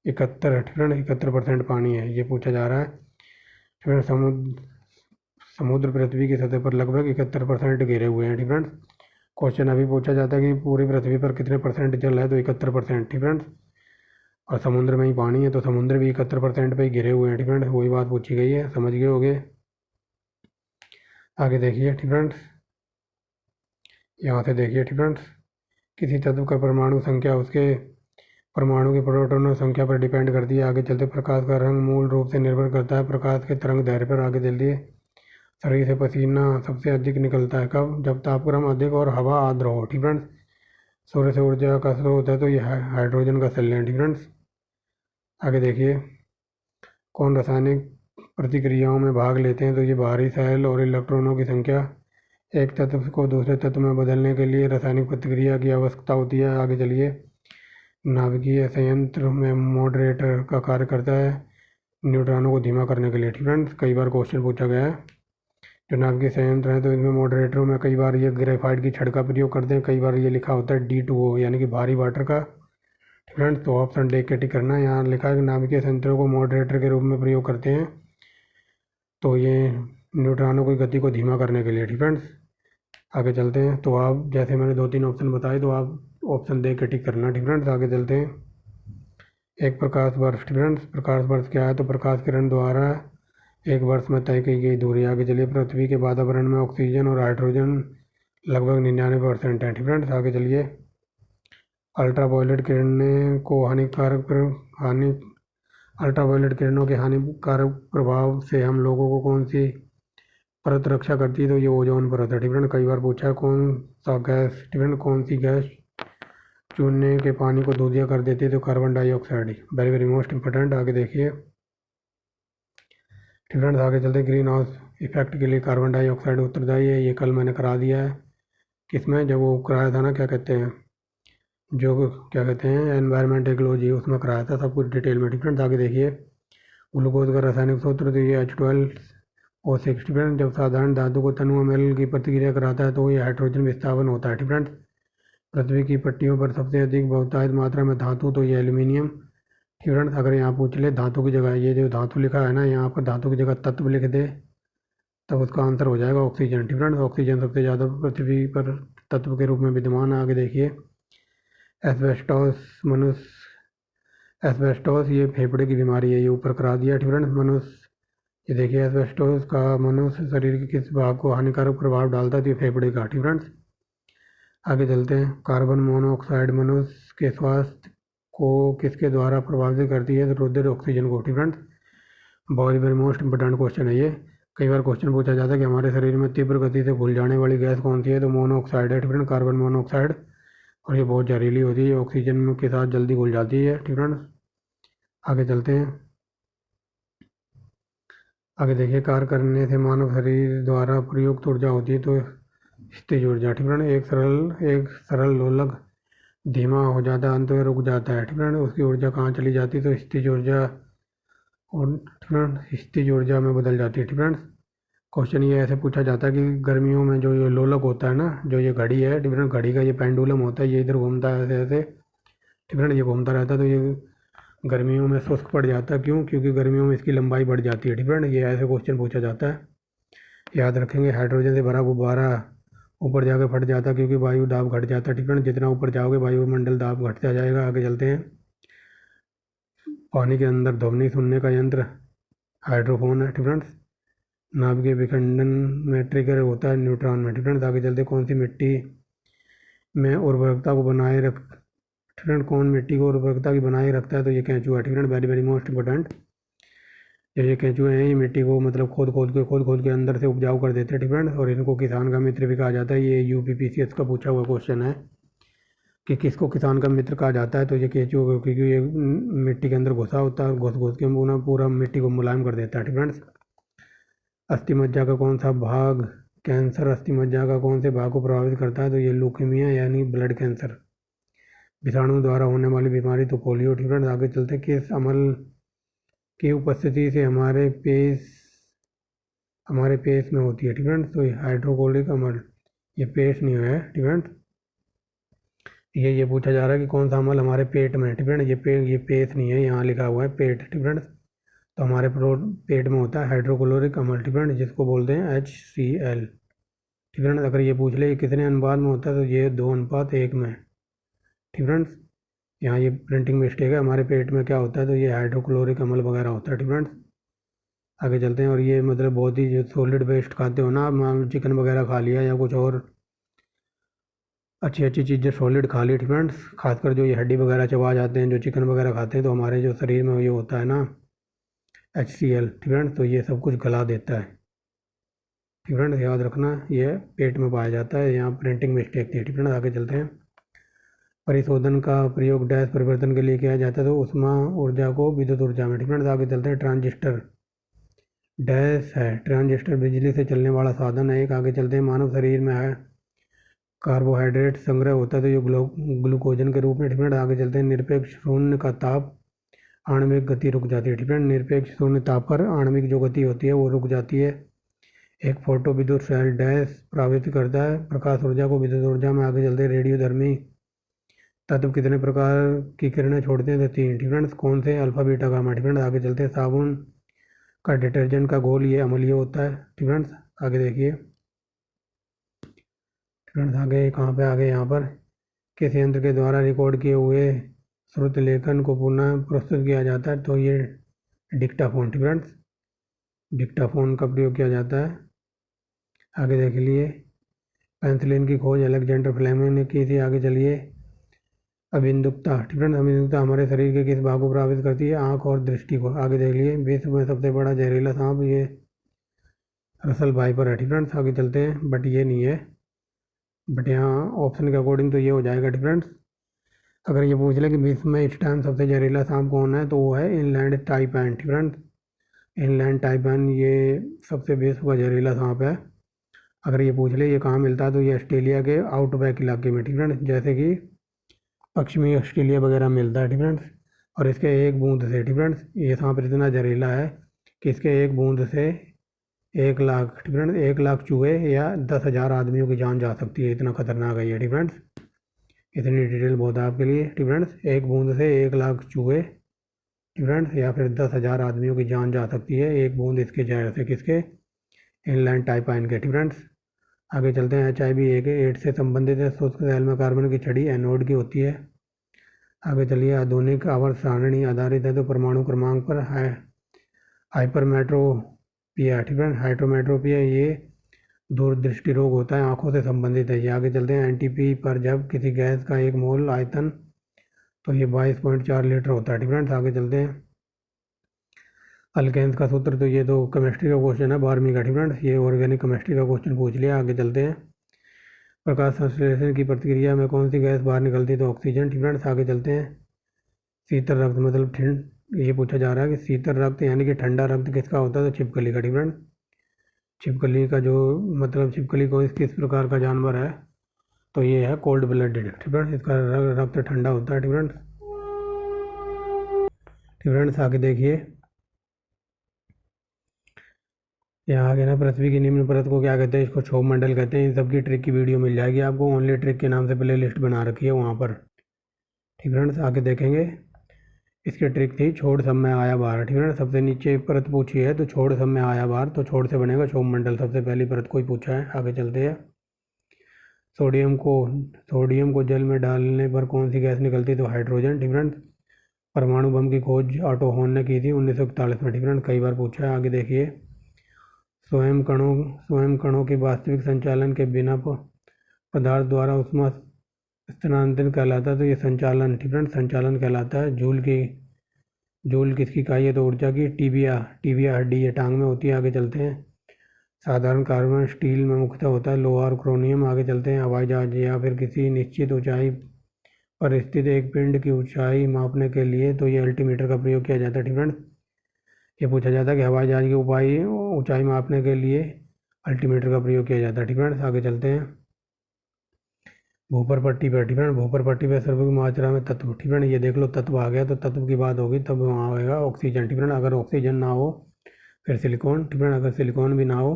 71% पानी है, ये पूछा जा रहा है। स्टूडेंट समुद्र पृथ्वी की सतह पर लगभग 71% घिरे हुए हैं। स्टूडेंट क्वेश्चन अभी पूछा जाता है कि पूरी पृथ्वी पर कितने परसेंट जल है तो 71%। स्टूडेंट और समुद्र में ही पानी है तो समुद्र भी 71% पे ही घिरे हुए हैं। स्टूडेंट वही बात पूछी गई है, समझ गए होगे। आगे देखिए। स्टूडेंट यहाँ से देखिए। स्टूडेंट किसी तत्व का परमाणु संख्या उसके परमाणु के प्रोटॉनों संख्या पर डिपेंड करती है। आगे चलते। प्रकाश का रंग मूल रूप से निर्भर करता है प्रकाश के तरंग दैर्घ्य पर। आगे चलिए। शरीर से पसीना सबसे अधिक निकलता है कब? जब तापक्रम अधिक और हवा आर्द्र हो। स्टूडेंट सूर्य से ऊर्जा का स्रोत है तो ये हाइड्रोजन का संलयन। स्टूडेंट्स आगे देखिए। कौन रासायनिक प्रतिक्रियाओं में भाग लेते हैं तो ये बाहरी सेल और इलेक्ट्रॉनों की संख्या। एक तत्व को दूसरे तत्व में बदलने के लिए रासायनिक प्रतिक्रिया की आवश्यकता होती है। आगे चलिए। नाभिकीय संयंत्र में मॉडरेटर का कार्य करता है न्यूट्रॉनों को धीमा करने के लिए। स्टूडेंट्स कई बार क्वेश्चन पूछा गया है। जो नाभिकीय संयंत्र है तो इनमें मॉडरेटरों में कई बार ये ग्रेफाइट की छड़ का प्रयोग करते हैं। कई बार ये लिखा होता है D2O यानी कि भारी वाटर का। स्टूडेंट्स तो ऑप्शन देख के टिक करना है। यहाँ लिखा है कि नाभिकीय संयंत्रों को मॉडरेटर के रूप में प्रयोग करते हैं तो ये न्यूट्रॉनों की गति को धीमा करने के लिए। स्टूडेंट्स आगे चलते हैं। तो आप जैसे मैंने 2-3 ऑप्शन बताए तो आप ऑप्शन देख के टिक करना। स्टूडेंट्स आगे चलते हैं। एक प्रकाश वर्ष। फ्रेंड्स प्रकाश वर्ष क्या है? तो प्रकाश किरण द्वारा एक वर्ष में तय की गई दूरी। आगे चलिए, पृथ्वी के वातावरण में ऑक्सीजन और हाइड्रोजन लगभग 99% है। फ्रेंड्स आगे चलिए, अल्ट्रावायलेट किरणें को हानि अल्ट्रावायलेट किरणों के हानिकारक प्रभाव से हम लोगों को कौन सी परत रक्षा करती है? तो ये ओजोन परत है। फ्रेंड कई बार पूछा है, कौन सा गैस फ्रेंड कौन सी गैस चूने के पानी को दूधिया कर देती है? तो carbon dioxide. Very very most important. आगे देखिए फ्रेंड्स, आगे चलते, ग्रीन हाउस इफेक्ट के लिए कार्बन डाइऑक्साइड उत्तरदायी है। ये कल मैंने करा दिया है, किसमें? जब वो कराया था ना, क्या कहते हैं, जो क्या कहते हैं, एनवायरमेंट इकोलॉजी, उसमें कराया था सब कुछ डिटेल में। फ्रेंड्स आगे देखिए, ग्लूकोज का रासायनिक सूत्र, तो ये H12O6। फ्रेंड्स जब साधारण धातु को तनु अम्ल की प्रतिक्रिया कराता है तो ये हाइड्रोजन विस्थापन होता है। फ्रेंड्स पृथ्वी की पट्टियों पर सबसे अधिक बहुतायत मात्रा में धातु, तो ये एल्यूमिनियम। फ्रेंड्स अगर यहाँ पूछ ले धातु की जगह, ये जो धातु लिखा है ना, यहाँ पर धातु की जगह तत्व लिख दे तब उसका आंसर हो जाएगा ऑक्सीजन। फ्रेंड्स ऑक्सीजन सबसे ज़्यादा पृथ्वी पर तत्व के रूप में विद्यमान है। आगे देखिए, एस्बेस्टोस ये फेफड़े की बीमारी है, ये ऊपर करा दिया। फ्रेंड्स मनुष्य, ये देखिए एस्बेस्टोस का मनुष्य शरीर के किस भाग को हानिकारक प्रभाव डालता है? तो ये फेफड़े का। फ्रेंड्स आगे चलते हैं, कार्बन मोनोऑक्साइड मनुष्य के स्वास्थ्य को किसके द्वारा प्रभावित करती है? तो रुधिर ऑक्सीजन को। फ्रेंड्स बहुत वेरी मोस्ट इंपोर्टेंट क्वेश्चन है ये। कई बार क्वेश्चन पूछा जाता है कि हमारे शरीर में तीव्र गति से घुल जाने वाली गैस कौन सी है? तो मोनोऑक्साइड है। फ्रेंड्स कार्बन मोनोऑक्साइड, और ये बहुत जहरीली होती है, ऑक्सीजन के साथ जल्दी घुल जाती है। फ्रेंड्स आगे चलते हैं, आगे देखिए, कार्य करने से मानव शरीर द्वारा प्रयुक्त ऊर्जा होती है तो स्थिज ऊर्जा। फ्रेंड एक सरल लोलक धीमा हो जाता है, अंत में रुक जाता है। फ्रेंड उसकी ऊर्जा कहाँ चली जाती है? तो स्थिज ऊर्जा, और स्थिज ऊर्जा में बदल जाती है। फ्रेंड्स क्वेश्चन ये ऐसे पूछा जाता है कि गर्मियों में जो ये लोलक होता है ना, जो ये घड़ी है, फ्रेंड घड़ी का ये पेंडुलम होता है, ये इधर घूमता है ऐसे ऐसे। फ्रेंड ये घूमता रहता है तो ये गर्मियों में शुष्क पड़ जाता है। क्यों? क्योंकि गर्मियों में इसकी लंबाई बढ़ जाती है। फ्रेंड ये ऐसे क्वेश्चन पूछा जाता है, याद रखेंगे। हाइड्रोजन से भरा गुब्बारा ऊपर जाकर फट जाता है क्योंकि वायु दाब घट जाता है। फ्रेंड जितना ऊपर जाओगे वायुमंडल दाब घटता जाएगा। आगे चलते हैं, पानी के अंदर ध्वनि सुनने का यंत्र हाइड्रोफोन है। फ्रेंड्स नाभिकीय विखंडन में ट्रिगर होता है न्यूट्रॉन में। फ्रेंड्स आगे चलते, कौन सी मिट्टी में उर्वरकता को बनाए रख फ्रेंड कौन मिट्टी को उर्वरकता की बनाए रखता है? तो ये केंचुआ। Friend very very most important. ये केंचुए हैं, ये मिट्टी को मतलब खोद के अंदर से उपजाऊ कर देते हैं। फ्रेंड और इनको किसान का मित्र भी कहा जाता है। ये UPPCS का पूछा हुआ क्वेश्चन है कि किसको किसान का मित्र कहा जाता है? तो ये केंचुआ को, क्योंकि ये मिट्टी के अंदर घुसा होता है, घुस के पूरा मिट्टी को मुलायम कर देता है। फ्रेंड्स अस्थि मज्जा का कौन सा भाग कैंसर अस्थि मज्जा का कौन से भाग को प्रभावित करता है? तो ये लुकेमिया यानी ब्लड कैंसर। विषाणु द्वारा होने वाली बीमारी तो पोलियो। फ्रेंड्स आगे चलते, किस अम्ल की उपस्थिति से हमारे पेट में होती है? फ्रेंड्स तो हाइड्रोक्लोरिक अम्ल, ये पेट नहीं है। फ्रेंड्स ये पूछा जा रहा है कि कौन सा अम्ल हमारे पेट में है? फ्रेंड्स ये पेट नहीं है, यहाँ लिखा हुआ है पेट। फ्रेंड्स तो हमारे पेट में होता है हाइड्रोक्लोरिक अम्ल। फ्रेंड्स जिसको बोलते हैं HCl। फ्रेंड्स अगर ये पूछ ले कितने अनुपात में होता है? तो ये 2:1 में। फ्रेंड्स यहाँ ये प्रिंटिंग मिस्टेक है, हमारे पेट में क्या होता है? तो ये हाइड्रोक्लोरिक अम्ल वगैरह होता है। फ्रेंड्स आगे चलते हैं, और ये मतलब बहुत ही जो सॉलिड वेस्ट खाते हो ना, आप मान लो चिकन वगैरह खा लिया या कुछ और अच्छी चीज़ें सॉलिड खा ली। फ्रेंड्स खासकर जो ये हड्डी वगैरह चबा जाते हैं, जो चिकन वगैरह खाते हैं, तो हमारे जो शरीर में ये होता है ना HCl। फ्रेंड्स तो ये सब कुछ गला देता है। फ्रेंड्स याद रखना, ये पेट में पाया जाता है, यहाँ प्रिंटिंग मिस्टेक थी। फ्रेंड्स आगे चलते हैं, परिशोधन का प्रयोग डैश परिवर्तन के लिए किया जाता है? तो उष्मा ऊर्जा को विद्युत ऊर्जा में। फ्रेंड्स आगे चलते हैं, ट्रांजिस्टर डैश है। ट्रांजिस्टर बिजली से चलने वाला साधन है एक। आगे चलते हैं, मानव शरीर में है कार्बोहाइड्रेट संग्रह होता है तो ये ग्लूकोजन के रूप में। फ्रेंड आगे चलते हैं, निरपेक्ष शून्य का ताप आणविक गति रुक जाती है। फ्रेंड निरपेक्ष शून्य ताप पर आणविक जो गति होती है वो रुक जाती है। एक फोटो विद्युत सेल डैश प्रभावित करता है प्रकाश ऊर्जा को विद्युत ऊर्जा में। आगे चलते हैं, रेडियोधर्मी तत्व कितने प्रकार की किरणें छोड़ते हैं? तो 3। फ्रेंड्स कौन से? Alpha beta gamma. फ्रेंड्स आगे चलते हैं, साबुन का डिटर्जेंट का घोल ये अम्लीय होता है। फ्रेंड्स आगे देखिए, फ्रेंड्स आगे कहाँ पे? आगे यहाँ पर, किस यंत्र के द्वारा रिकॉर्ड किए हुए श्रुत लेखन को पुनः प्रस्तुत किया जाता है तो ये डिक्टाफोन, फ्रेंड्स, डिक्टाफोन का प्रयोग किया जाता है। आगे देख लिए, पेनिसिलिन की खोज अलेक्जेंडर फ्लेमिंग ने की थी। आगे चलिए, अबिंदुकता, फ्रेंड्स, अबिंदुकता हमारे शरीर के किस भाग को प्रभावित करती है? आँख और दृष्टि को। आगे देख लिए, विश्व में सबसे बड़ा जहरीला सांप ये रसल वाइपर है, फ्रेंड्स। आगे चलते हैं, बट ये नहीं है, बट यहाँ ऑप्शन के अकॉर्डिंग तो ये हो जाएगा, फ्रेंड्स। अगर ये पूछ ले कि विश्व में इस टाइम सबसे जहरीला सांप कौन है, तो वो है इनलैंड टाइपैन, फ्रेंड्स। इनलैंड टाइपैन ये सबसे विश्व का जहरीला सांप है। अगर ये पूछ ले ये कहाँ मिलता है, तो ये ऑस्ट्रेलिया के आउटबैक इलाके में, फ्रेंड्स, जैसे कि पश्चिमी ऑस्ट्रेलिया वगैरह मिलता है, फ्रेंड्स। और इसके एक बूंद से, फ्रेंड्स, ये सांप इतना जहरीला है कि इसके एक बूंद से 1 लाख, फ्रेंड्स, 1 लाख चूहे या 10,000 आदमियों की जान जा सकती है। इतना खतरनाक है ये, फ्रेंड्स। इतनी डिटेल बहुत है आपके लिए, फ्रेंड्स। एक बूंद से 1 लाख चूहे, फ्रेंड्स, या फिर 10,000 आदमियों की जान जा सकती है एक बूंद इसके जहर से। किसके? इनलैंड टाइपैन के, फ्रेंड्स। आगे चलते हैं, HIV एड्स से संबंधित है। शुष्क सेल में कार्बन की छड़ी एनोड की होती है। आगे चलिए, आधुनिक आवर्त सारणी आधारित है तो परमाणु क्रमांक पर हाइपरमेट्रोपिया, फ्रेंड्स, हाइड्रोमेट्रोपिया ये दूरदृष्टि रोग होता है, आंखों से संबंधित है ये। आगे चलते हैं, NTP पर जब किसी गैस का 1 मोल आयतन तो ये 22.4 लीटर होता है, फ्रेंड्स। आगे चलते हैं, अल्केन्स का सूत्र, तो ये तो केमिस्ट्री का क्वेश्चन है 12वीं का, फ्रेंड्स। ये ऑर्गेनिक केमिस्ट्री का क्वेश्चन पूछ लिया। आगे चलते हैं, प्रकाश संश्लेषण की प्रक्रिया में कौन सी गैस बाहर निकलती है, तो ऑक्सीजन, फ्रेंड्स। आगे चलते हैं, शीतल रक्त मतलब ये पूछा जा रहा है कि शीतल रक्त यानी कि ठंडा रक्त किसका होता है, तो छिपकली का, फ्रेंड्स। छिपकली का जो मतलब छिपकली को किस प्रकार का जानवर है, तो ये है कोल्ड ब्लडेड, फ्रेंड्स। इसका रक्त ठंडा होता है, फ्रेंड्स। फ्रेंड्स, आगे देखिए, यहाँ आगे ना पृथ्वी की निम्न परत को क्या कहते हैं, इसको क्षोभ मंडल कहते हैं। इन सब की ट्रिक की वीडियो मिल जाएगी आपको, ओनली ट्रिक के नाम से प्ले लिस्ट बना रखी है वहाँ पर, ठीक, फ्रेंड्स। आगे देखेंगे, इसकी ट्रिक थी छोड़ सब में आया बाहर, ठीक है। सबसे नीचे परत पूछी है तो छोड़ सब में आया बाहर, तो छोड़ से बनेगा क्षोभ मंडल, सबसे पहली परत को ही पूछा है। आगे चलते हैं, सोडियम को जल में डालने पर कौन सी गैस निकलती, तो हाइड्रोजन, फ्रेंड्स। परमाणु बम की खोज ऑटो हॉर्न ने की थी 1941 में, फ्रेंड्स। कई बार पूछा है। आगे देखिए, स्वयं कणों के वास्तविक संचालन के बिना पदार्थ द्वारा उष्मा स्थानांतरण कहलाता है, तो ये संचालन, फ्रेंड्स, संचालन कहलाता है। जूल किसकी इकाई है, तो ऊर्जा की। टीबिया हड्डी ये टांग में होती है। आगे चलते हैं, साधारण कार्बन स्टील में मुख्यतः होता है, लोहा और क्रोमियम। आगे चलते हैं, हवाई जहाज या फिर किसी निश्चित ऊंचाई पर स्थित एक पिंड की ऊंचाई मापने के लिए तो ये अल्टीमीटर का प्रयोग किया जाता है, फ्रेंड्स। ये पूछा जाता है कि हवाई जहाज की ऊंचाई मापने के लिए अल्टीमीटर का प्रयोग किया जाता है, फ्रेंड्स। आगे चलते हैं, भूपर पट्टी पर, फ्रेंड्स, भूपर पट्टी पर सर्वाधिक मात्रा में तत्व, फ्रेंड्स। ये देख लो, तत्व आ गया तो तत्व की बात होगी तब वहाँ आएगा ऑक्सीजन, फ्रेंड्स। अगर ऑक्सीजन ना हो फिर सिलिकॉन, फ्रेंड्स। अगर सिलिकॉन भी ना हो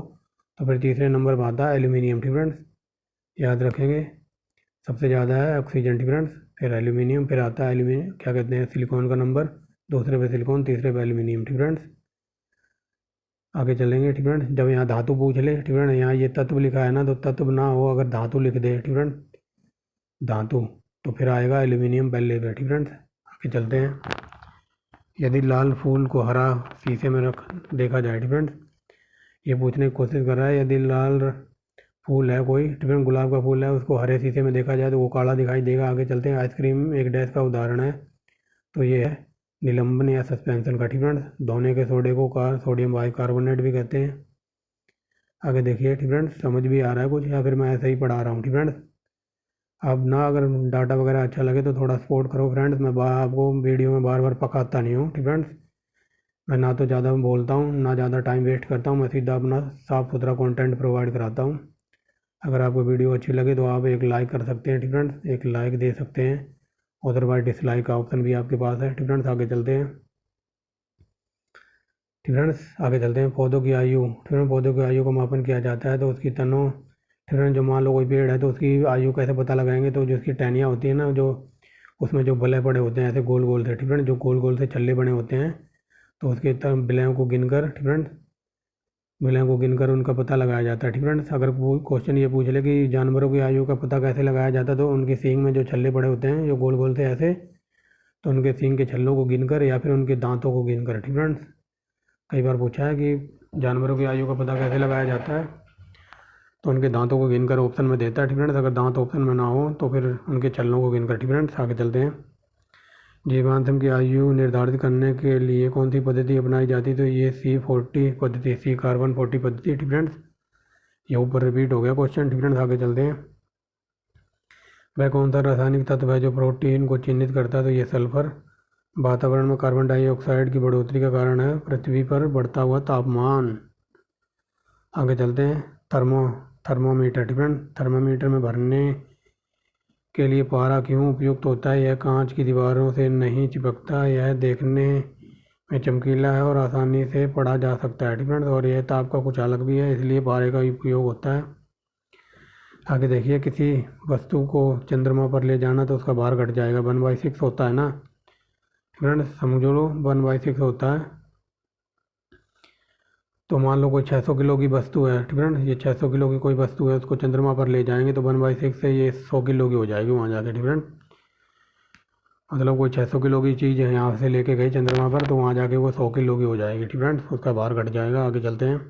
तो फिर तीसरे नंबर पर आता है एल्यूमिनियम, फ्रेंड्स। याद रखेंगे, सबसे ज़्यादा है ऑक्सीजन, फ्रेंड्स, फिर एल्यूमिनियम, फिर आता है क्या कहते हैं, सिलिकॉन का नंबर, दूसरे पे सिलिकॉन, तीसरे पे एल्यूमिनियम, फ्रेंड्स। आगे चलेंगे, फ्रेंड्स। जब यहाँ धातु पूछ ले, फ्रेंड्स, यहाँ ये तत्व लिखा है ना, तो तत्व ना हो अगर धातु लिख दे, फ्रेंड्स, धातु, तो फिर आएगा एल्यूमिनियम पहले पे, फ्रेंड्स। आगे चलते हैं, यदि लाल फूल को हरा शीशे में रख देखा जाए, फ्रेंड्स। ये पूछने की कोशिश कर रहा है, यदि लाल फूल है कोई, फ्रेंड्स, गुलाब का फूल है, उसको हरे शीशे में देखा जाए तो वो काला दिखाई देगा। आगे चलते हैं, आइसक्रीम एक डैश का उदाहरण है, तो ये है निलंबन या सस्पेंशन का, फ्रेंड्स। धोने के सोडे को सोडियम बाइकार्बोनेट भी कहते हैं। आगे देखिए, फ्रेंड्स, समझ भी आ रहा है कुछ या फिर मैं ऐसे ही पढ़ा रहा हूँ, फ्रेंड्स। अब ना अगर डाटा वगैरह अच्छा लगे तो थोड़ा सपोर्ट करो, फ्रेंड्स। मैं आपको वीडियो में बार बार पकाता नहीं हूँ, फ्रेंड्स। मैं ना तो ज़्यादा बोलता हूँ ना ज़्यादा टाइम वेस्ट करता हूँ, मैं सीधा अपना साफ़ सुथरा कंटेंट प्रोवाइड कराता हूँ। अगर आपको वीडियो अच्छी लगे तो आप एक लाइक कर सकते हैं, फ्रेंड्स, एक लाइक दे सकते हैं। अदरवाइज डिसलाइक का ऑप्शन भी आपके पास है, फ्रेंड्स। आगे चलते हैं, फ्रेंड्स, आगे चलते हैं, पौधों की आयु, फ्रेंड्स। पौधों की आयु का मापन किया जाता है तो उसकी तनों, फ्रेंड्स, जो मान लो कोई पेड़ है तो उसकी आयु कैसे पता लगाएंगे, तो जो उसकी टहनियाँ होती है ना, जो उसमें जो बल्ले पड़े होते हैं ऐसे गोल गोल से, फ्रेंड्स, जो गोल गोल से छल्ले बने होते हैं, तो उसके बिलों को गिनकर, फ्रेंड्स, बिलों को गिनकर उनका पता लगाया जाता है, फ्रेंड्स। अगर क्वेश्चन ये पूछ ले कि जानवरों की आयु का पता कैसे लगाया जाता है, तो उनकी सींग में जो छल्ले पड़े होते हैं जो गोल गोल से ऐसे, तो उनके सींग के छल्लों को गिनकर या फिर उनके दांतों को गिनकर। ठीक फ्रेंड्स, कई बार पूछा है कि जानवरों की आयु का पता कैसे लगाया जाता है, तो उनके दांतों को गिनकर ऑप्शन में देता है। ठीक फ्रेंड्स, अगर दांत ऑप्शन में ना हो तो फिर उनके छल्लों को गिनकर। ठीक फ्रेंड्स, आगे चलते हैं। जीवांतम की आयु निर्धारित करने के लिए कौन सी पद्धति अपनाई जाती है, तो ये C40 पद्धति, C कार्बन 40 पद्धति। ठीक फ्रेंड्स, ये ऊपर रिपीट हो गया क्वेश्चन। ठीक फ्रेंड्स, आगे चलते हैं। वह कौन सा रासायनिक तत्व है जो प्रोटीन को चिह्नित करता है, तो ये सल्फर। वातावरण में कार्बन डाइऑक्साइड की बढ़ोतरी का कारण है पृथ्वी पर बढ़ता हुआ तापमान। आगे चलते हैं। थर्मोमीटर। ठीक फ्रेंड्स, थर्मोमीटर में भरने के लिए पारा क्यों उपयुक्त होता है, यह कांच की दीवारों से नहीं चिपकता, यह देखने में चमकीला है और आसानी से पढ़ा जा सकता है। ठीक फ्रेंड्स, और यह ताप का कुछ अलग भी है, इसलिए पारे का उपयोग होता है। आगे देखिए, किसी वस्तु को चंद्रमा पर ले जाना तो उसका भार घट जाएगा, 1/6 होता है ना। फ्रेंड्स समझ लो, 1/6 होता है। तो मान लो कोई 600 किलो की वस्तु है। ठीक फ्रेंड्स, ये 600 किलो की कोई वस्तु है, उसको चंद्रमा पर ले जाएंगे तो 1/6 से ये 100 किलो की हो जाएगी वहाँ जाके। ठीक फ्रेंड्स, मतलब कोई 600 किलो की चीज़ है, यहाँ से लेके गई चंद्रमा पर, तो वहाँ जाके वो 100 किलो की हो जाएगी। ठीक फ्रेंड्स, उसका भार घट जाएगा। आगे चलते हैं।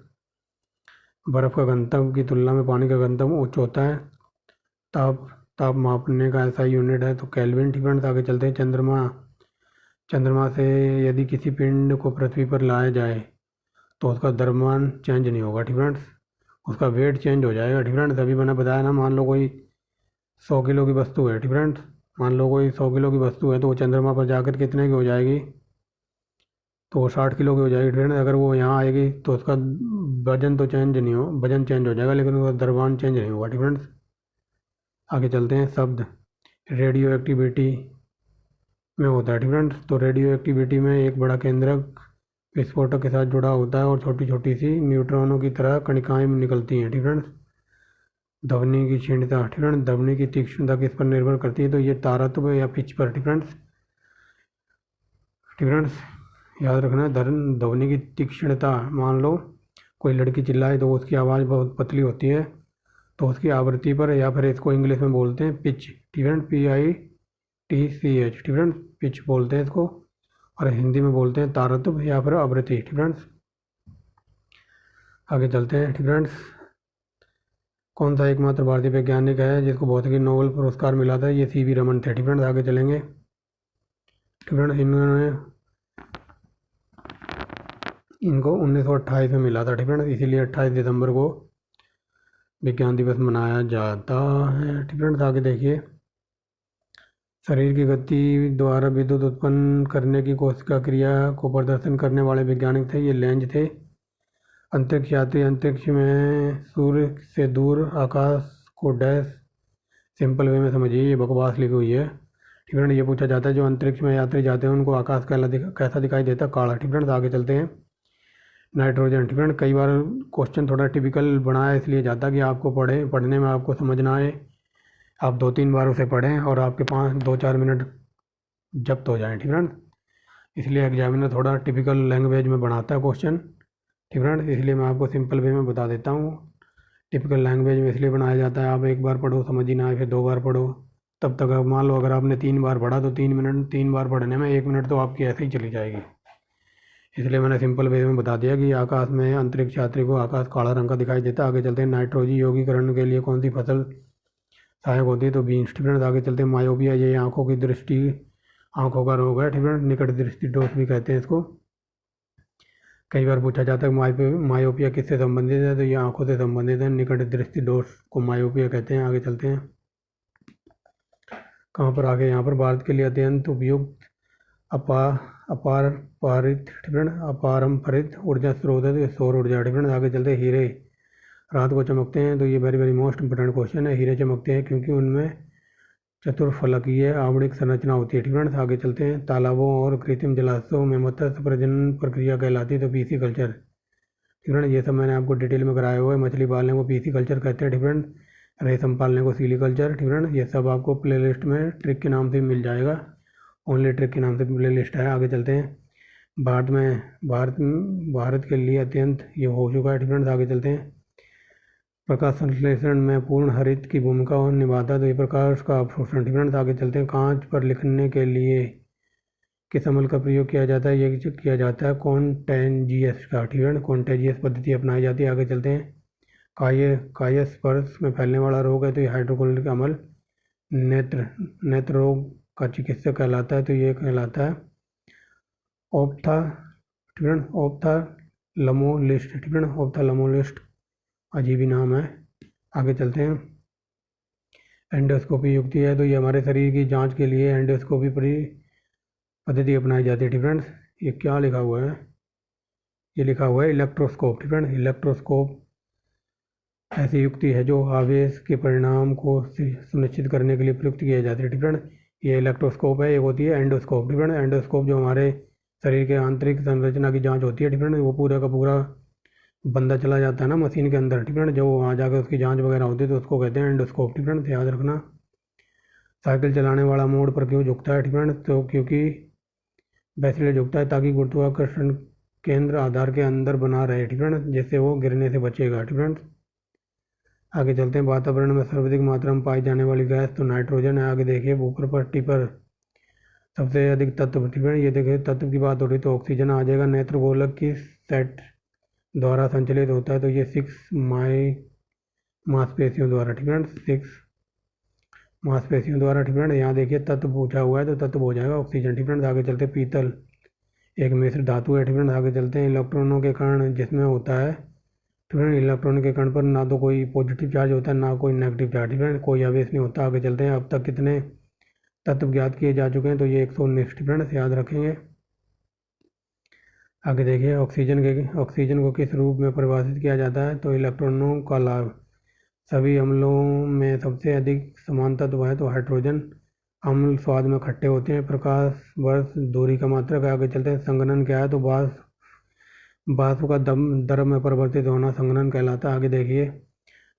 बर्फ़ का घनत्व की तुलना में पानी का घनत्व उच्च होता है। ताप मापने का ऐसा यूनिट है तो केल्विन। ठीक फ्रेंड्स, आगे चलते हैं। चंद्रमा से यदि किसी पिंड को पृथ्वी पर लाया जाए तो उसका द्रव्यमान चेंज नहीं होगा। ठीक फ्रेंड्स, उसका वेट चेंज हो जाएगा। ठीक फ्रेंड्स, अभी मैंने बताया ना, मान लो कोई 100 किलो की वस्तु है। ठीक फ्रेंड्स, मान लो कोई 100 किलो की वस्तु है, तो वो चंद्रमा पर जाकर कितने की हो जाएगी, तो वो 60 किलो की हो जाएगी। फ्रेंड्स, अगर वो यहाँ आएगी तो उसका वजन तो चेंज नहीं हो, वजन चेंज हो जाएगा लेकिन उसका द्रव्यमान चेंज नहीं होगा। ठीक फ्रेंड्स, आगे चलते हैं। शब्द रेडियो एक्टिविटी में होता है। ठीक फ्रेंड्स, तो रेडियो एक्टिविटी में एक बड़ा केंद्रक विस्फोटक के साथ जुड़ा होता है और छोटी छोटी सी न्यूट्रॉनों की तरह कणिकाएं निकलती हैं। ठीक फ्रेंड्स, ध्वनि की क्षीणता। ठीक फ्रेंड्स, ध्वनि की तीक्ष्णता किस पर निर्भर करती है, तो ये तारत्व या पिच पर। ठीक फ्रेंड्स, याद रखना, ध्वनि की तीक्ष्णता, मान लो कोई लड़की चिल्लाए तो उसकी आवाज़ बहुत पतली होती है, तो उसकी आवृत्ति पर, या फिर इसको इंग्लिश में बोलते हैं पिच। ठीक फ्रेंड्स, PITCH। ठीक फ्रेंड्स, पिच बोलते हैं इसको, और हिंदी में बोलते हैं तारत्व या फिर आवृत्ति। ठीक फ्रेंड्स, आगे चलते हैं। ठीक फ्रेंड्स, कौन सा एकमात्र भारतीय वैज्ञानिक है जिसको भौतिकी नोबेल पुरस्कार मिला था, ये CV रमन थे। ठीक फ्रेंड्स, आगे चलेंगे। ठीक फ्रेंड्स, इनको 1928 में मिला था। ठीक फ्रेंड्स, इसीलिए 28 दिसंबर को विज्ञान दिवस मनाया जाता है। ठीक फ्रेंड्स, आगे देखिए। शरीर की गति द्वारा विद्युत उत्पन्न करने की कोशिका क्रिया को प्रदर्शन करने वाले वैज्ञानिक थे, ये लेंज थे। अंतरिक्ष यात्री अंतरिक्ष में सूर्य से दूर आकाश को डैश, सिंपल वे में समझिए, ये बकवास लिखी हुई है। ठीक फ्रेंड्स, ये पूछा जाता है जो अंतरिक्ष में यात्री जाते हैं उनको आकाश कैसा दिखाई देता है, काला। ठीक फ्रेंड्स, आगे चलते हैं। नाइट्रोजन। ठीक फ्रेंड्स, कई बार क्वेश्चन थोड़ा टिपिकल बनाया इसलिए जाता है कि आपको पढ़ने में आपको समझ ना आए, आप 2-3 बार उसे पढ़ें और आपके 2-4 मिनट जब्त हो जाएं। ठीक फ्रेंड्स, इसलिए एग्जामिनर थोड़ा टिपिकल लैंग्वेज में बनाता है क्वेश्चन। ठीक फ्रेंड्स, इसलिए मैं आपको सिंपल वे में बता देता हूँ। टिपिकल लैंग्वेज में इसलिए बनाया जाता है, आप एक बार पढ़ो समझ ही ना आए फिर 2 बार पढ़ो, तब तक मान लो अगर आपने 3 बार पढ़ा तो 3 बार पढ़ने में 1 मिनट तो आपकी ऐसे ही चली जाएगी। इसलिए मैंने सिंपल वे में बता दिया कि आकाश में अंतरिक्ष यात्री को आकाश काला रंग का दिखाई देता है। आगे चलते हैं। नाइट्रोजी यौगिकरण के लिए कौन सी फसल सहायक होती है, तो बीन्स। ठीक फ्रेंड्स, आगे चलते हैं। मायोपिया, ये आंखों की दृष्टि, आंखों का रोग है। ठीक फ्रेंड्स, निकट दृष्टि दोष भी कहते हैं इसको। कई बार पूछा जाता है मायोपिया किससे संबंधित है, तो ये आंखों से संबंधित है। निकट दृष्टि दोष को मायोपिया कहते हैं। आगे चलते हैं। कहाँ पर आगे, यहाँ पर भारत के लिए अत्यंत उपयुक्त अपारंपरिक ऊर्जा स्रोत है, तो ये सौर ऊर्जा। ठीक फ्रेंड्स, आगे चलते हैं। हीरे रात को चमकते हैं, तो ये very very most important question है। हीरे चमकते हैं क्योंकि उनमें चतुर्फलकीय आवरणिक संरचना होती है। ठीक फ्रेंड्स, आगे चलते हैं। तालाबों और कृत्रिम जलाशयों में मत्स्य प्रजनन प्रक्रिया कहलाती है, तो PC कल्चर। ठीक फ्रेंड्स, ये सब मैंने आपको डिटेल में कराया हुआ है। मछली पालने को PC कल्चर कहते हैं। ठीक फ्रेंड्स, रेशम पालने को सीली कल्चर। ठीक फ्रेंड्स, ये सब आपको प्ले लिस्ट में ट्रिक के नाम से मिल जाएगा, ओनली ट्रिक के नाम से प्ले लिस्ट है। आगे चलते हैं। भारत के लिए अत्यंत ये हो चुका है। ठीक फ्रेंड्स, आगे चलते हैं। प्रकाश संश्लेषण में पूर्ण हरित की भूमिका निभाता है, तो ये प्रकाश का अवशोषण। ठीक फ्रेंड्स, आगे चलते हैं। कांच पर लिखने के लिए किस अमल का प्रयोग किया जाता है? ये जो किया जाता है कॉन्टेजियस का, ठीक है ना, कॉन्टेजियस पद्धति अपनाई जाती है। आगे चलते हैं। कायस्पर्श में फैलने वाला रोग है तो ये हाइड्रोक्लोरिक अम्ल। नेत्र रोग का चिकित्सक कहलाता है तो ये कहलाता है ऑप्था, ठीक है ना, ऑप्थाल्मोलिस्ट, ठीक है ना, ऑप्थाल्मोलिस्ट। अजीब ही नाम है। आगे चलते हैं। एंडोस्कोपी युक्ति है तो ये हमारे शरीर की जांच के लिए एंडोस्कोपी पद्धति अपनाई जाती है। ठीक फ्रेंड्स, ये क्या लिखा हुआ है? ये लिखा हुआ है इलेक्ट्रोस्कोप। ठीक फ्रेंड्स, इलेक्ट्रोस्कोप ऐसी युक्ति है जो आवेश के परिणाम को सुनिश्चित करने के लिए प्रयुक्त किया जाती है। ठीक फ्रेंड्स, ये इलेक्ट्रोस्कोप है। एक होती है एंडोस्कोप। ठीक फ्रेंड्स, एंडोस्कोप जो हमारे शरीर के आंतरिक संरचना की जांच होती है। ठीक फ्रेंड्स, वो पूरा का पूरा बंदा चला जाता है ना मशीन के अंदर। ठीक फ्रेंड्स, जो वहाँ जाकर उसकी जांच वगैरह होती है तो उसको कहते हैं एंडोस्कोप। ठीक फ्रेंड्स, याद रखना। साइकिल चलाने वाला मोड़ पर क्यों झुकता है? ठीक फ्रेंड्स, तो क्योंकि वैसे झुकता है ताकि गुरुत्वाकर्षण केंद्र आधार के अंदर बना रहे। ठीक फ्रेंड्स, जिससे वो गिरने से बचेगा। ठीक फ्रेंड्स, आगे चलते हैं। वातावरण में सर्वाधिक मात्रा में पाई जाने वाली गैस तो नाइट्रोजन है। आगे देखिए ऊपर पट्टी पर सबसे अधिक तत्व। ठीक है, ये देखिए तत्व की बात हो रही तो ऑक्सीजन आ जाएगा। नेत्रगोलक की सेट द्वारा संचालित होता है तो ये 6 मांसपेशियों द्वारा। ठीक है, 6 मांसपेशियों द्वारा। ठीक है, यहाँ देखिए तत्व पूछा हुआ है तो तत्व हो जाएगा ऑक्सीजन। ठीक है, आगे चलते पीतल एक मिश्र धातु है। ठीक है, आगे चलते हैं। इलेक्ट्रॉनों के कण जिसमें होता है, ठीक है, इलेक्ट्रॉन के कण पर ना तो कोई पॉजिटिव चार्ज होता है ना कोई नेगेटिव चार्ज। ठीक है, कोई आवेश नहीं होता। आगे चलते हैं। अब तक कितने तत्व ज्ञात किए जा चुके हैं? तो ये 119। ठीक है, याद रखेंगे। आगे देखिए ऑक्सीजन को किस रूप में परिभाषित किया जाता है? तो इलेक्ट्रॉनों का लाभ। सभी अम्लों में सबसे अधिक समान तत्व है तो हाइड्रोजन। अम्ल स्वाद में खट्टे होते हैं। प्रकाश वर्ष दूरी का मात्रक है। आगे चलते हैं। संघनन क्या है? तो वाष्प का द्रव में परिवर्तित होना संघनन कहलाता है। आगे देखिए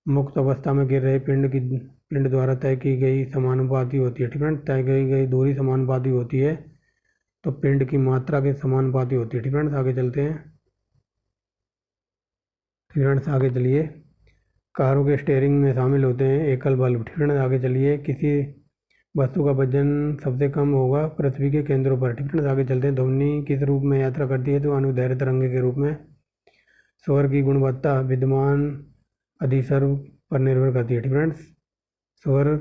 मुक्त अवस्था में गिर रहे पिंड द्वारा तय की गई समानुपाती होती है। ठीक है, तय की गई दूरी समानुपाती होती है तो पिंड की मात्रा के समानुपाती होती है। ठीक है, आगे चलते हैं। ठीक है, आगे चलिए। कारों के स्टीयरिंग में शामिल होते हैं एकल बल्ब। ठीक है, आगे चलिए। किसी वस्तु का वजन सबसे कम होगा पृथ्वी के केंद्रों पर। ठीक है, आगे चलते हैं। ध्वनि किस रूप में यात्रा करती है? तो अनुदैर्घ्य तरंग के रूप में। स्वर की गुणवत्ता विद्यमान अधिस्वर पर निर्भर करती है। ठीक है, स्वर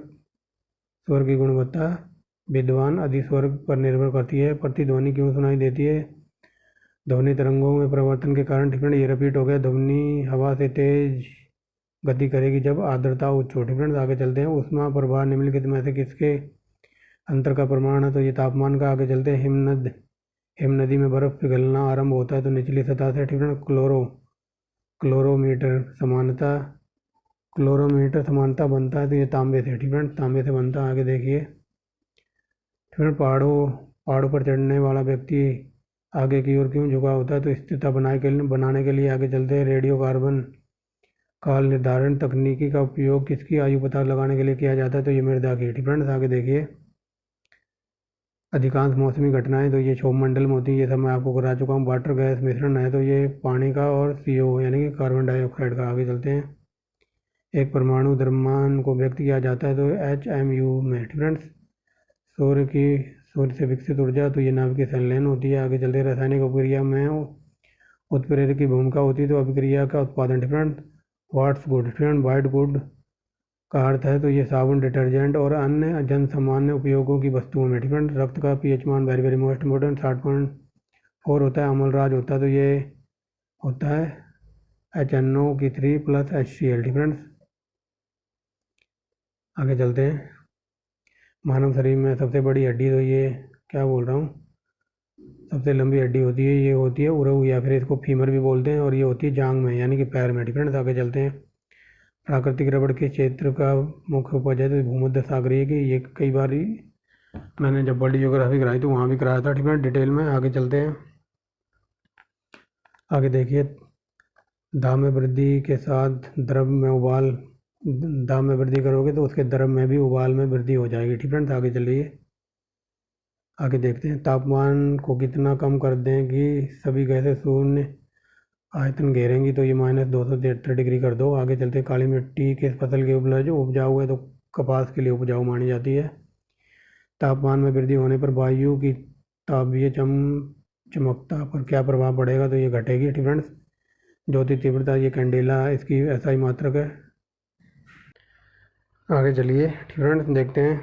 की गुणवत्ता विद्यमान अधिस्वर पर निर्भर करती है। प्रतिध्वनि क्यों सुनाई देती है? ध्वनि तरंगों में परिवर्तन के कारण। ठीक है, ये रिपीट हो गया। ध्वनि हवा से तेज गति करेगी जब आर्द्रता उच्च हो। ठीक है, आगे चलते हैं। ऊष्मा प्रवाह निम्नलिखित में से किसके अंतर का प्रमाण है? तो ये तापमान का। आगे चलते हैं। हिमनदी में बर्फ पिघलना आरंभ होता है तो निचली सतह से। ठीक है, क्लोरोमीटर समानता बनता है तो ये तांबे से। ठीक है, तांबे से बनता है। आगे देखिए। ठीक है, पहाड़ों पर चढ़ने वाला व्यक्ति आगे की ओर क्यों झुका होता है? तो स्थिरता बनाने के लिए। आगे चलते हैं। रेडियो कार्बन काल निर्धारण तकनीकी का उपयोग किसकी आयु पता लगाने के लिए किया जाता है? तो ये मृदा की। ठीक है, आगे देखिए। अधिकांश मौसमी घटनाएं तो ये क्षोभमंडल में होती है। ये सब मैं आपको करा चुका हूँ। वाटर गैस मिश्रण है तो ये पानी का और CO यानी कि कार्बन डाइऑक्साइड का। आगे चलते हैं। एक परमाणु द्रव्यमान को व्यक्त किया जाता है तो HMU में। ठीक है, सूर्य से विकसित ऊर्जा तो ये नाभिकीय संलयन होती है। आगे चलते रासायनिक अपक्रिया में उत्प्रेरक की भूमिका होती है तो अभिक्रिया का उत्पादन। Different what's good, different white good का अर्थ है तो ये साबुन, डिटर्जेंट और अन्य जन सामान्य उपयोगों की वस्तुओं में। डिफरेंट रक्त का pH मान वेरी वेरी मोस्ट इम्पोर्टेंट 60.4 होता है। अम्लराज होता है तो ये होता है HNO की 3 + HCl। डिफरेंट आगे चलते हैं। मानव शरीर में सबसे बड़ी हड्डी तो ये क्या बोल रहा हूँ, सबसे लंबी हड्डी होती है ये होती है उरऊ या फिर इसको फीमर भी बोलते हैं और ये होती है जांग में यानी कि पैर में। डिफरेंट आगे चलते हैं। प्राकृतिक रबड़ के क्षेत्र का मुख्य उपज है तो भूमध्य सागरीय की। ये कई बार ही मैंने जब वर्ल्ड ज्योग्राफी कराई तो वहाँ भी कराया था। ठीक है, डिटेल में। आगे चलते हैं। आगे देखिए। दाब में वृद्धि के साथ द्रव में उबाल, दाब में वृद्धि करोगे तो उसके द्रव में भी उबाल में वृद्धि हो जाएगी। ठीक है, आगे चलिए। आगे देखते हैं। तापमान को कितना कम कर दें कि सभी गैसें शून्य आयतन घेरेंगी? तो ये -273 डिग्री कर दो। आगे चलते हैं। काली मिट्टी किस फसल के उपजाऊ है? तो कपास के लिए उपजाऊ मानी जाती है। तापमान में वृद्धि होने पर वायु की तब ये चमकता पर क्या प्रभाव पड़ेगा, तो ये घटेगी। ठीक फ्रेंड्स, ज्योति तीव्रता ये कैंडेला इसकी एसआई मात्रक है। आगे चलिए ठीक फ्रेंड्स, देखते हैं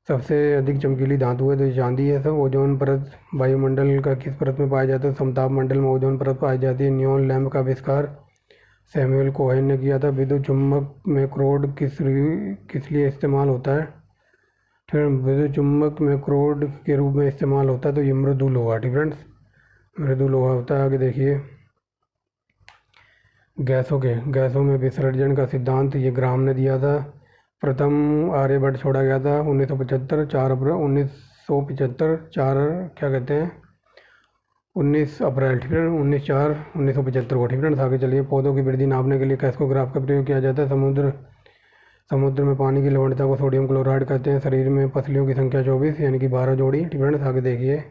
सबसे अधिक चमकीली धातु है तो ये चांदी है। सब ओजोन परत वायुमंडल का किस परत में पाया जाता है, समताप मंडल में ओजोन परत पाई जाती है। नियॉन लैंप का आविष्कार सैमुअल कोहेन ने किया था। विद्युत चुम्बक में क्रोड किस लिए इस्तेमाल होता है, ठीक है। विद्युत चुम्बक में क्रोड के रूप में इस्तेमाल होता है तो ये मृदु लोहा, ठीक फ्रेंड्स, मृदु लोहा होता है। आगे देखिए गैसों में विसर्जन का सिद्धांत ये ग्राम ने दिया था। प्रथम आर्यभट्ट छोड़ा गया था 1975 4 अप्रैल 1975 4 क्या कहते हैं 19 अप्रैल, ठीक है, 19/4/1975 को, ठीक है। आगे चलिए पौधों की वृद्धि नापने के लिए कैस्कोग्राफ का प्रयोग किया जाता है। समुद्र में पानी की लवणता को सोडियम क्लोराइड कहते हैं। शरीर में पसलियों की संख्या 24 यानी कि 12 जोड़ी, ठीक है। आगे देखिए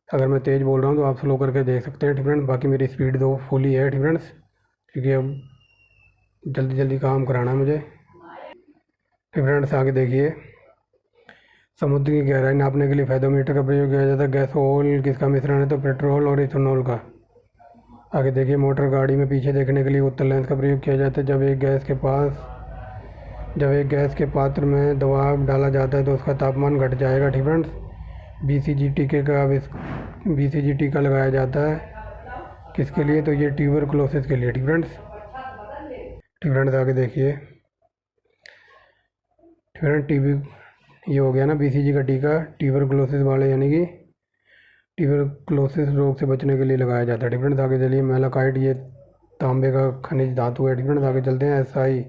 अगर मैं तेज़ बोल रहा हूँ तो आप स्लो करके देख सकते हैं, ठीक फ्रेंड्स। बाकी मेरी स्पीड तो फुल ही है, ठीक फ्रेंड्स, क्योंकि अब जल्दी जल्दी काम कराना है मुझे, ठीक फ्रेंड्स। आगे देखिए समुद्र की गहराई नापने के लिए फेदोमीटर का प्रयोग किया जाता है। गैसोल किसका मिश्रण है, तो पेट्रोल और इथेनॉल का। आगे देखिए मोटर गाड़ी में पीछे देखने के लिए उत्तर लेंस का प्रयोग किया जाता है। जब एक गैस के पात्र में दबाव डाला जाता है तो उसका तापमान घट जाएगा, ठीक फ्रेंड्स। बीसीजी टीका लगाया जाता है किसके लिए, तो ये ट्यूबरकुलोसिस के लिए, ठीक फ्रेंड्स। ठीक फ्रेंड्स आगे देखिए, ठीक फ्रेंड टीबी ये हो गया ना बीसीजी का टीका ट्यूबरकुलोसिस वाले यानी कि ट्यूबरकुलोसिस रोग से बचने के लिए लगाया जाता है, ठीक फ्रेंड्स। आगे चलिए मैलाकाइट ये तांबे का खनिज धातु है, ठीक फ्रेंड्स। आगे चलते हैं एसआई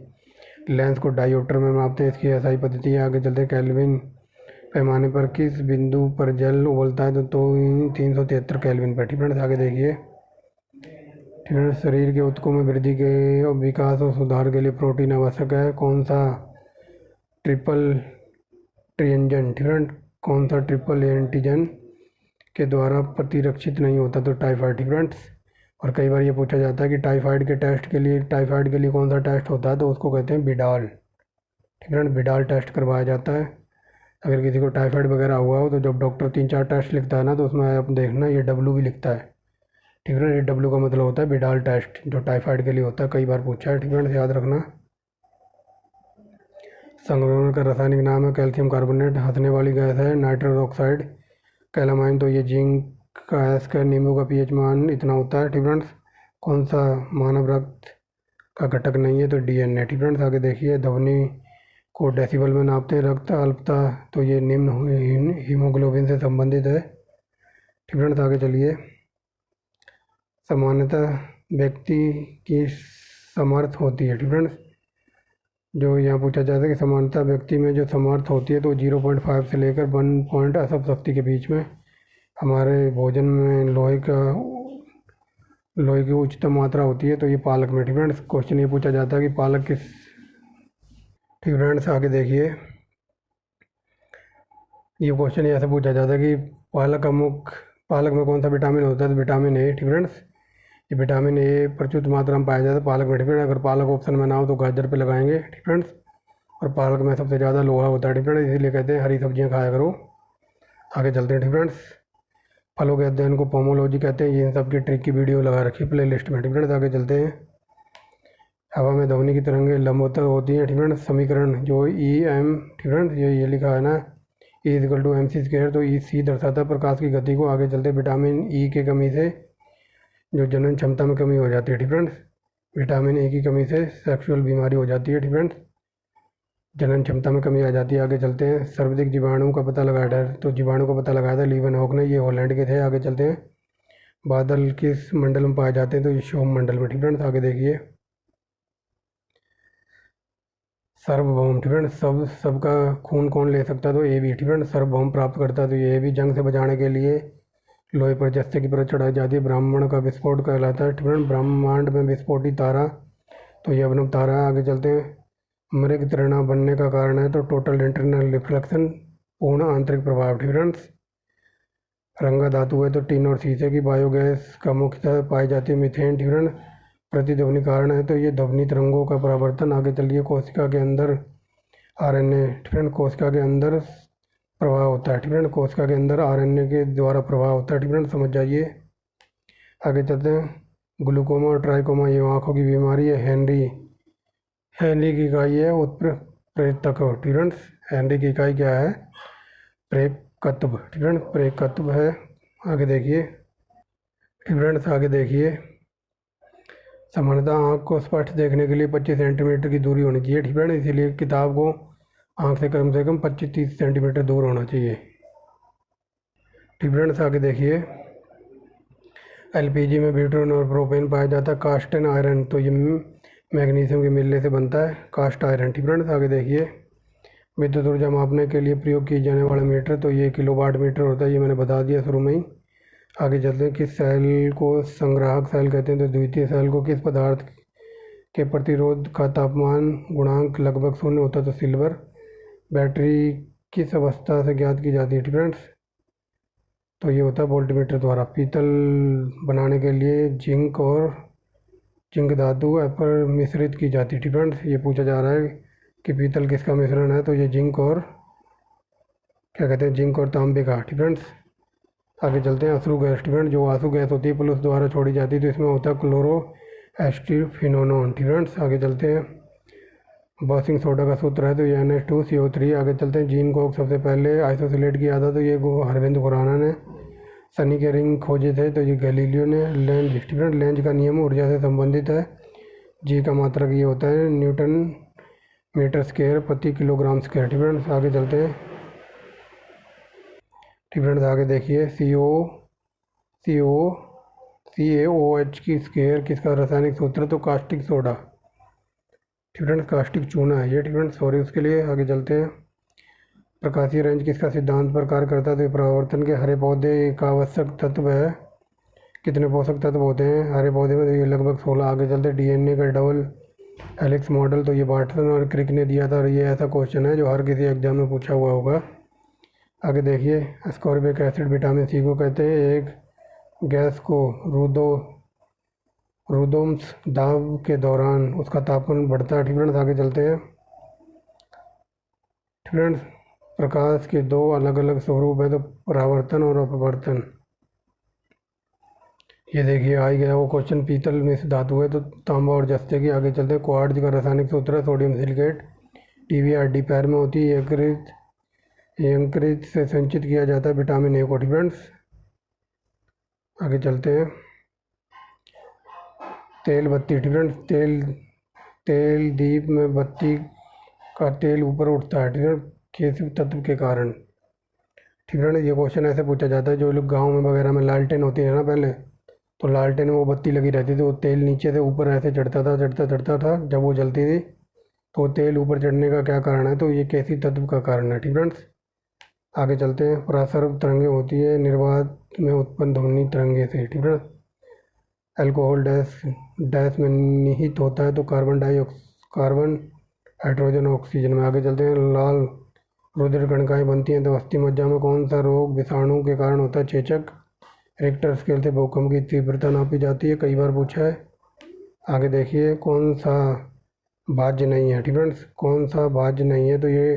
लेंस को डायोप्टर में मापते हैं, इसकी एसआई पद्धति है। आगे चलते हैं केल्विन पैमाने पर किस बिंदु पर जल उबलता है, तो 373 केल्विन पर, ठीक है। आगे देखिए ठीक है, शरीर के ऊतकों में वृद्धि के विकास और सुधार के लिए प्रोटीन आवश्यक है। कौन सा ट्रिपल एंटीजन, ठीक है, कौन सा ट्रिपल एंटीजन के द्वारा प्रतिरक्षित नहीं होता, तो टाइफाइड, ठीक फ्रेंड्स। और कई बार ये पूछा जाता है कि टाइफाइड के लिए कौन सा टेस्ट होता है, तो उसको कहते हैं बिडाल, ठीक है। बिडाल टेस्ट करवाया जाता है अगर किसी को टाइफाइड वगैरह हुआ हो। तो जब डॉक्टर 3-4 टेस्ट लिखता है ना, तो उसमें आप देखना ये डब्लू भी लिखता है, ठीक है। ये डब्लू का मतलब होता है बिडाल टेस्ट, जो टाइफाइड के लिए होता है। कई बार पूछा है, ठीक है, याद रखना। संक्रमण का रासायनिक नाम है कैल्शियम कार्बोनेट। हंसने वाली गैस है नाइट्रस ऑक्साइड। कैलामाइन तो ये जिंक का एस का नींबू का पीएच मान इतना होता है, ठीक फ्रेंड्स। कौन सा मानव रक्त का घटक नहीं है, तो डीएनए, ठीक फ्रेंड्स। आगे देखिए ध्वनि को डेसिबल में नापते हैं। रक्त अल्पता तो ये निम्न हीमोग्लोबिन से संबंधित है, ठीक फ्रेंड्स। आगे चलिए सामान्यतः व्यक्ति की समर्थ होती है, ठीक फ्रेंड्स। जो यहाँ पूछा जाता है कि समानता व्यक्ति में जो समर्थ होती है तो 0.5 से लेकर 1 पॉइंट असभ शक्ति के बीच में। हमारे भोजन में लोहे की उच्चतम मात्रा होती है तो ये पालक में, ठीक फ्रेंड्स। क्वेश्चन ये पूछा जाता है कि पालक किस, ठीक फ्रेंड्स। आगे देखिए ये क्वेश्चन ऐसे पूछा जाता है कि पालक में कौन सा विटामिन होता है, तो विटामिन ए, ठीक फ्रेंड्स। ये विटामिन ए प्रचुर मात्रा में पाया जाता है पालक में, ठीक फ्रेंड्स। अगर पालक ऑप्शन में ना हो तो गाजर पे लगाएंगे, ठीक फ्रेंड्स। और पालक में सबसे ज़्यादा लोहा होता है, ठीक फ्रेंड्स, इसीलिए कहते हैं हरी सब्जियाँ खाया करो। आगे चलते हैं, ठीक फ्रेंड्स। फलों के अध्ययन को पोमोलॉजी कहते हैं। ये इन सब की ट्रिक की वीडियो लगा रखी है प्ले लिस्ट में, ठीक फ्रेंड्स। आगे चलते हैं। हवा में ध्वनि की तरंगें लंबवत होती हैं, ठीक फ्रेंड्स। समीकरण जो ठीक फ्रेंड्स ये लिखा है ना E=mc², तो E दर्शाता है प्रकाश की गति को। आगे चलते विटामिन ई की कमी से जो जनन क्षमता में कमी हो जाती है, ठीक फ्रेंड्स। विटामिन ए की कमी से सेक्सुअल बीमारी हो जाती है, ठीक फ्रेंड्स, जनन क्षमता में कमी आ जाती है। आगे चलते हैं सर्वाधिक जीवाणु का पता लगाया था, तो जीवाणु का पता लगाया था लीवनहॉक ने, ये हॉलैंड के थे। आगे चलते हैं बादल किस मंडल में पाए जाते हैं, तो ये सोम मंडल में, ठीक फ्रेंड्स। आगे देखिए सार्वभौम, ठीक फ्रेंड्स, सबका खून कौन ले सकता है, तो ए बी, ठीक फ्रेंड्स, सार्वभौम प्राप्त करता है तो ये भी। जंग से बचाने के लिए लोहे पर जस्ते की परत चढ़ाई जाती है। ब्राह्मण का विस्फोट कहलाता है, ठीक फ्रेंड्स। ब्रह्मांड में विस्फोटी तारा तो ये अभिनव तारा है। आगे चलते हैं मृग तृणा बनने का कारण है, तो टोटल इंटरनल रिफ्लेक्शन, पूर्ण आंतरिक प्रभाव, ठीक फ्रेंड्स। रंगा धातु है तो टीन और शीशे की। बायोगैस का मुख्यतः पाई जाती है मीथेन, ठीक फ्रेंड्स। प्रतिध्वनि कारण है तो ये ध्वनि तरंगों का परावर्तन। आगे चलिए कोशिका के अंदर आरएनए, ठीक फ्रेंड, कोशिका के अंदर प्रवाह होता है। ठीक है, कोशिका के अंदर आरएनए के द्वारा प्रवाह होता है। ठीक है, समझ जाइए। आगे चलते हैं। ग्लूकोमा और ट्राइकोमा ये आँखों की बीमारी है। हेनरी की इकाई है उत्प्रेरक। ठीक है, हेनरी की इकाई क्या है? प्रेरकत्व। ठीक है, प्रेरकत्व है। आगे देखिए। ठीक है, आगे देखिए। सामान्यतः आँख को स्पष्ट देखने के लिए 25 सेंटीमीटर की दूरी होनी चाहिए। ठीक है, इसीलिए किताब को आँख से कम 25-30 सेंटीमीटर दूर होना चाहिए। ठीक है, आगे देखिए। एलपीजी में ब्यूटेन और प्रोपेन पाया जाता है। कास्ट एंड आयरन, तो ये मैग्नीशियम के मिलने से बनता है, कास्ट आयरन। ठीक है, आगे देखिए। विद्युत ऊर्जा मापने के लिए प्रयोग किए जाने वाला मीटर, तो ये किलोवाट मीटर होता है, ये मैंने बता दिया शुरू में ही। आगे चलते हैं। किस सेल को संग्राहक सेल कहते हैं? तो द्वितीय सेल को। किस पदार्थ के प्रतिरोध का तापमान गुणांक लगभग 0 होता है? तो सिल्वर। बैटरी किस अवस्था से ज्ञात की जाती है? फ्रेंड्स, तो ये होता है वोल्टमीटर द्वारा। पीतल बनाने के लिए जिंक धातु पर मिश्रित की जाती है। फ्रेंड्स, ये पूछा जा रहा है कि पीतल किसका मिश्रण है? तो ये जिंक और क्या कहते हैं, जिंक और तांबे का। फ्रेंड्स, आगे चलते हैं। अश्रु गैस। फ्रेंड्स, जो आंसू गैस होती है पुलिस द्वारा छोड़ी जाती है, तो इसमें होता है क्लोरो एस्टिफिनोन। फ्रेंड्स, आगे चलते हैं। वॉशिंग सोडा का सूत्र है, तो ये NH2CO3। आगे चलते हैं। जीन को सबसे पहले आइसोलेट किया था, तो ये अरविंद खुराना ने। सनी के रिंग खोजे थे, तो ये गैलीलियो ने। लेंज का नियम ऊर्जा से संबंधित है। जी का मात्रक ये होता है न्यूटन मीटर स्क्वायर प्रति किलोग्राम स्क्वायर। फ्रेंड्स, आगे चलते हैं। फ्रेंड्स, आगे देखिए। CaOH की स्क्वायर किसका रासायनिक सूत्र? तो कास्टिक सोडा। फ्रेंड्स, कास्टिक चूना है ये। फ्रेंड्स, सॉरी उसके लिए। आगे चलते हैं। प्रकाशीय रेंज किसका सिद्धांत पर कार्य करता है? तो परावर्तन के हरे पौधे का आवश्यक तत्व है। कितने पोषक तत्व होते हैं हरे पौधे में? तो ये लगभग 16। आगे चलते। DNA का डबल हेलिक्स मॉडल, तो ये बार्टन और क्रिक ने दिया था, और ये ऐसा क्वेश्चन है जो हर किसी एग्जाम में पूछा हुआ होगा। आगे देखिए। एस्कॉर्बिक एसिड विटामिन C को कहते हैं। एक गैस को रुदोम्स दाब के दौरान उसका तापमान बढ़ता है। फ्रेंड्स, आगे चलते हैं। फ्रेंड्स, प्रकाश के दो अलग अलग स्वरूप है, तो परावर्तन और अपवर्तन। ये देखिए आ ही गया वो क्वेश्चन। पीतल में से धातु है, तो तांबा और जस्ते की। आगे चलते हैं। क्वार्ट्ज का रासायनिक सूत्र है सोडियम सिलिकेट। टीवी हड्डी पैर में होती है। यकृत से संचित किया जाता है विटामिन A को। फ्रेंड्स, आगे चलते हैं। तेल बत्ती। फ्रेंड्स, तेल दीप में बत्ती का तेल ऊपर उठता है, किस तत्व के कारण? ठीक है, ये क्वेश्चन ऐसे पूछा जाता है। जो लोग गाँव में वगैरह में लालटेन होती है ना पहले, तो लालटेन में वो बत्ती लगी रहती थी, वो तेल नीचे से ऊपर ऐसे चढ़ता था। जब वो जलती थी तो तेल ऊपर चढ़ने का क्या कारण है? तो ये कैसी तत्व का कारण है? ठीक फ्रेंड्स, आगे चलते हैं। परासर्ग तरंगे होती है निर्वात में उत्पन्न ध्वनि तरंगे से। ठीक है, अल्कोहल डैश में निहित होता है, तो कार्बन हाइड्रोजन ऑक्सीजन में। आगे चलते हैं। लाल रुधिर कणिकाएँ बनती हैं, तो अस्थि मज्जा में कौन सा रोग विषाणु के कारण होता है? चेचक। रिक्टर स्केल से भूकंप की तीव्रता नापी जाती है, कई बार पूछा है। आगे देखिए। कौन सा भाज्य नहीं है? फ्रेंड्स, कौन सा भाज्य नहीं है? तो ये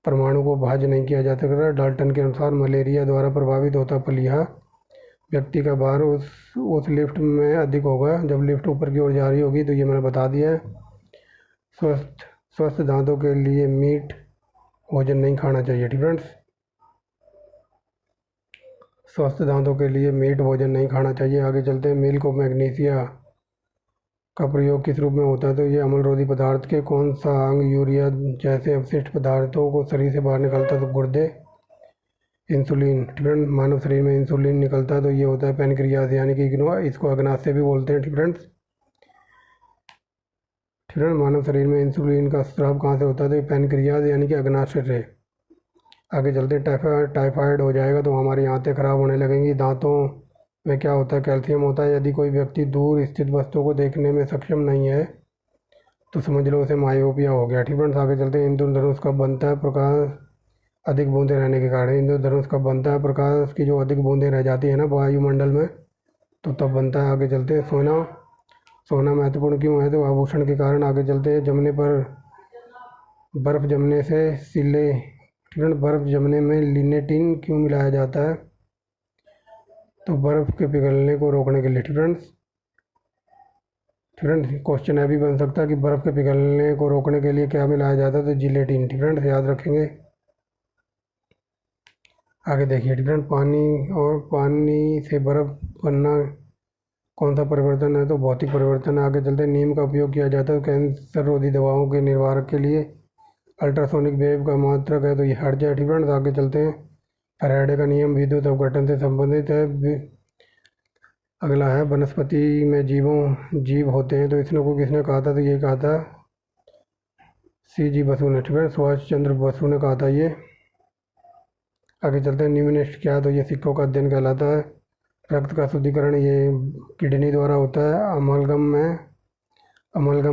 परमाणु को भाज्य नहीं किया जा सकता। डाल्टन के अनुसार मलेरिया द्वारा प्रभावित होता पलिहा व्यक्ति का भार उस लिफ्ट में अधिक होगा जब लिफ्ट ऊपर की ओर जा रही होगी, तो ये मैंने बता दिया है। स्वस्थ दांतों के लिए मीट भोजन नहीं खाना चाहिए। फ्रेंड्स, स्वस्थ दांतों के लिए मीट भोजन नहीं खाना चाहिए। आगे चलते हैं। मिल्क ऑफ मैग्नीशिया का प्रयोग किस रूप में होता है? तो ये अम्लरोधी पदार्थ के कौन सा अंग यूरिया जैसे अवशिष्ट पदार्थों को शरीर से बाहर निकलता है? तो गुर्दे। इंसुलिन। फ्रेंड्स, मानव शरीर में इंसुलिन निकलता है, तो ये होता है पैनक्रियाज, यानी कि इसको अग्नाशय भी बोलते हैं। फ्रेंड्स, मानव शरीर में इंसुलिन का स्राव कहाँ से होता है? तो पैनक्रियाज यानी कि अग्नाशय से। आगे चलते। टाइफाइड हो जाएगा तो हमारी आंतें खराब होने लगेंगी। दांतों में क्या होता है? कैल्शियम होता है। यदि कोई व्यक्ति दूर स्थित वस्तुओं को देखने में सक्षम नहीं है, तो समझ लो उसे मायोपिया हो गया। ठीक है, आगे चलते हैं। इंद्रधनुष कब बनता है? प्रकाश अधिक बूंदें रहने के कारण। इंद्रधनुष कब बनता है? प्रकाश की जो अधिक बूंदें रह जाती है ना वायुमंडल में, तो तब बनता है। आगे चलते हैं। सोना महत्वपूर्ण क्यों है? तो आभूषण के कारण। आगे चलते हैं। जमने पर बर्फ़ जमने से सिले। फ्रेंड बर्फ़ जमने में लिनेटिन क्यों मिलाया जाता है? तो बर्फ़ के पिघलने को रोकने के लिए। फ्रेंड्स क्वेश्चन है भी बन सकता है कि बर्फ़ के पिघलने को रोकने के लिए क्या मिलाया जाता है? तो जिलेटिन। फ्रेंड्स याद रखेंगे। आगे देखिए फ्रेंड, पानी से बर्फ़ बनना कौन सा परिवर्तन है? तो भौतिक परिवर्तन है। आगे चलते हैं, नीम का उपयोग किया जाता है कैंसर रोधी दवाओं के निर्माण के लिए। अल्ट्रासोनिक वेव का मात्रक है, तो ये हट जाए। फ्रेंड्स आगे चलते हैं, फैराडे का नियम विद्युत अपघटन से संबंधित है। अगला है, वनस्पति में जीव होते हैं, तो इसने को किसने कहा था? तो ये कहा था CG बसु ने। फ्रेंड्स सुभाष चंद्र बसु ने कहा था ये। आगे चलते हैं, न्यूमिनेस्ट क्या है? तो ये सिक्कों का अध्ययन कहलाता है। रक्त का शुद्धिकरण ये किडनी द्वारा होता है। अमलगम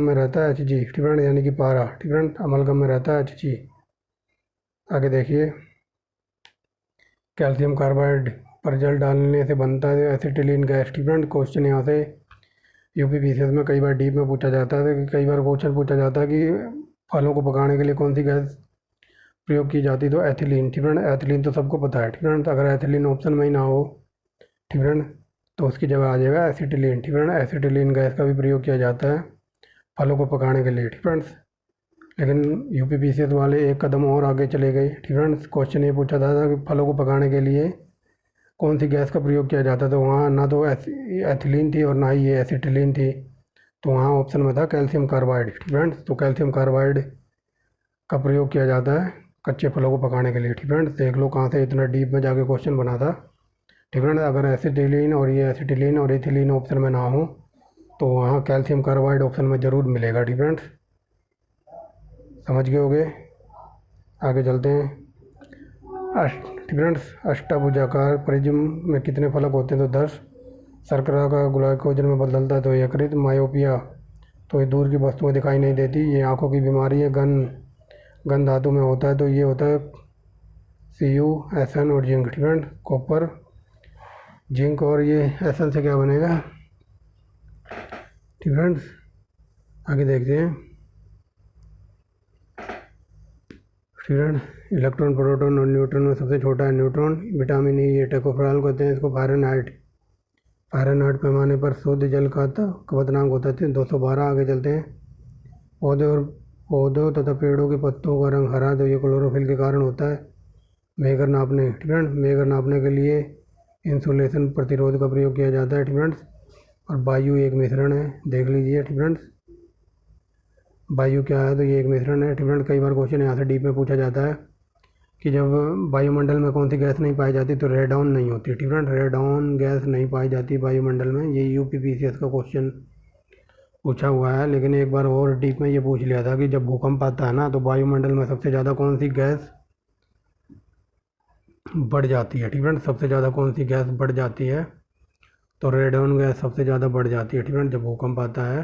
में रहता है Hg। फ्रेंड यानी कि पारा। फ्रेंड अमलगम में रहता है Hg। आगे देखिए, कैल्शियम कार्बाइड पर जल डालने से बनता है एसिटिलीन गैस। फ्रेंड क्वेश्चन यहाँ से UPPCS में कई बार डीप में पूछा जाता है कि कई बार क्वेश्चन पूछा जाता है कि फलों को पकाने के लिए कौन सी गैस प्रयोग की जाती है? तो एथिलीन। फ्रेंड एथिलीन तो सबको पता है। फ्रेंड अगर एथिलीन ऑप्शन में ही ना हो फ्रेंड तो उसकी जगह आ जाएगा एसिटिलीन। फ्रेंड एसिटिलीन गैस का भी प्रयोग किया जाता है फलों को पकाने के लिए। फ्रेंड्स लेकिन UPPCS वाले एक कदम और आगे चले गए। फ्रेंड्स क्वेश्चन ये पूछा था कि फलों को पकाने के लिए कौन सी गैस का प्रयोग किया जाता है? तो वहाँ ना तो एथिलीन थी और ना ही ये एसिटिलीन थी, तो वहाँ ऑप्शन में था कैल्शियम कार्बाइड। फ्रेंड्स तो कैल्शियम कार्बाइड का प्रयोग किया जाता है कच्चे फलों को पकाने के लिए। फ्रेंड्स देख लो कहाँ से इतना डीप में जाके क्वेश्चन बना था। फ्रेंड्स अगर एसिटिलीन और ये एसिटिलीन और एथिलीन ऑप्शन में ना हो तो वहाँ कैल्शियम कार्बाइड ऑप्शन में ज़रूर मिलेगा। फ्रेंड्स समझ गए होगे। आगे चलते हैं, फ्रेंड्स अष्टभुजाकार प्रिज्म में कितने फलक होते हैं? तो 10। शर्करा का ग्लाइकोजन में बदलता है, तो यकृत। मायोपिया तो ये दूर की वस्तुएं दिखाई नहीं देती, ये आंखों की बीमारी है। गन धातु में होता है, तो ये होता है Cu, Sn और जिंक। फ्रेंड कॉपर, जिंक और ये Sn से क्या बनेगा? फ्रेंड्स आगे देखते हैं, फ्रेंड इलेक्ट्रॉन, प्रोटॉन और न्यूट्रॉन में सबसे छोटा है न्यूट्रॉन। विटामिन ई ये टेकोफेरॉल कहते हैं इसको। फ़ारेनहाइट पैमाने पर शुद्ध जल का क्वथनांक होता है 212। आगे चलते हैं, पौधों तथा पेड़ों के पत्तों का रंग हरा, तो ये क्लोरोफिल के कारण होता है। मेगर नापने के लिए इंसुलेशन प्रतिरोध का प्रयोग किया जाता है। फ्रेंड्स और वायु एक मिश्रण है, देख लीजिए। फ्रेंड्स वायु क्या है? तो ये एक मिश्रण है। फ्रेंड्स कई बार क्वेश्चन यहाँ से डीप में पूछा जाता है कि जब वायुमंडल में कौन सी गैस नहीं पाई जाती? तो रेडॉन नहीं होती। फ्रेंड रेडॉन गैस नहीं पाई जाती वायुमंडल में। ये UPPCS का क्वेश्चन पूछा हुआ है। लेकिन एक बार और डीप में ये पूछ लिया था कि जब भूकंप आता है ना, तो वायुमंडल में सबसे ज़्यादा कौन सी गैस बढ़ जाती है? फ्रेंड सबसे ज़्यादा कौन सी गैस बढ़ जाती है? तो रेडॉन गैस सबसे ज़्यादा बढ़ जाती है। फ्रेंड जब भूकंप आता है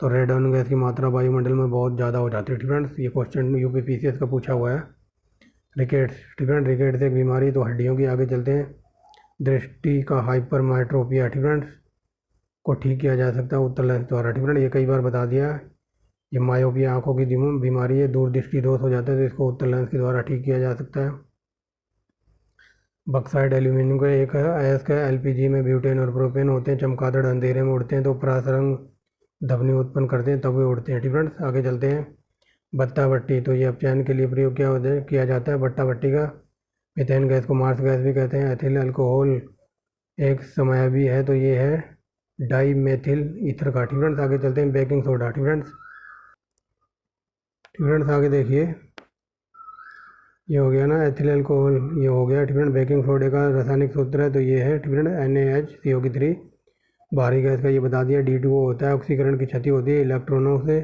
तो रेडॉन गैस की मात्रा वायुमंडल में बहुत ज़्यादा हो जाती है। फ्रेंड्स ये क्वेश्चन UPPCS का पूछा हुआ है। रिकेट्स, रिकेट्स एक बीमारी, तो हड्डियों की। आगे चलते हैं, दृष्टि का हाइपरमेट्रोपिया फ्रेंड्स को ठीक किया जा सकता है उत्तल लेंस द्वारा। फ्रेंड ये कई बार बता दिया। ये मायोपिया आंखों की बीमारी है, दूरदृष्टि दोष हो जाता है, तो इसको उत्तल लेंस के द्वारा ठीक किया जा सकता है। बक्साइड एल्यूमिनियम का एक है। अयस्क LPG में ब्यूटेन और प्रोपेन होते हैं। चमगादड़ अंधेरे में उड़ते हैं, तो परासरंग ध्वनि उत्पन्न करते हैं, तब वे उड़ते हैं। फ्रेंड्स आगे चलते हैं, बट्टा भट्टी, तो ये अपचयन के लिए प्रयोग किया जाता है बट्टा भट्टी का। मीथेन गैस को मार्स गैस भी कहते हैं। एथिल अल्कोहल एक समयावी है, तो ये है डाई मेथिल ईथर का। फ्रेंड्स आगे चलते हैं, बेकिंग सोडा। फ्रेंड्स आगे देखिए, ये हो गया ना एथिल अल्कोहल, ये हो गया। फ्रेंड बेकिंग सोडे का रासायनिक सूत्र है, तो ये है फ्रेंड NaHCO3। भारी गैस का ये बता दिया। D2O होता है। ऑक्सीकरण की क्षति होती है इलेक्ट्रॉनों से।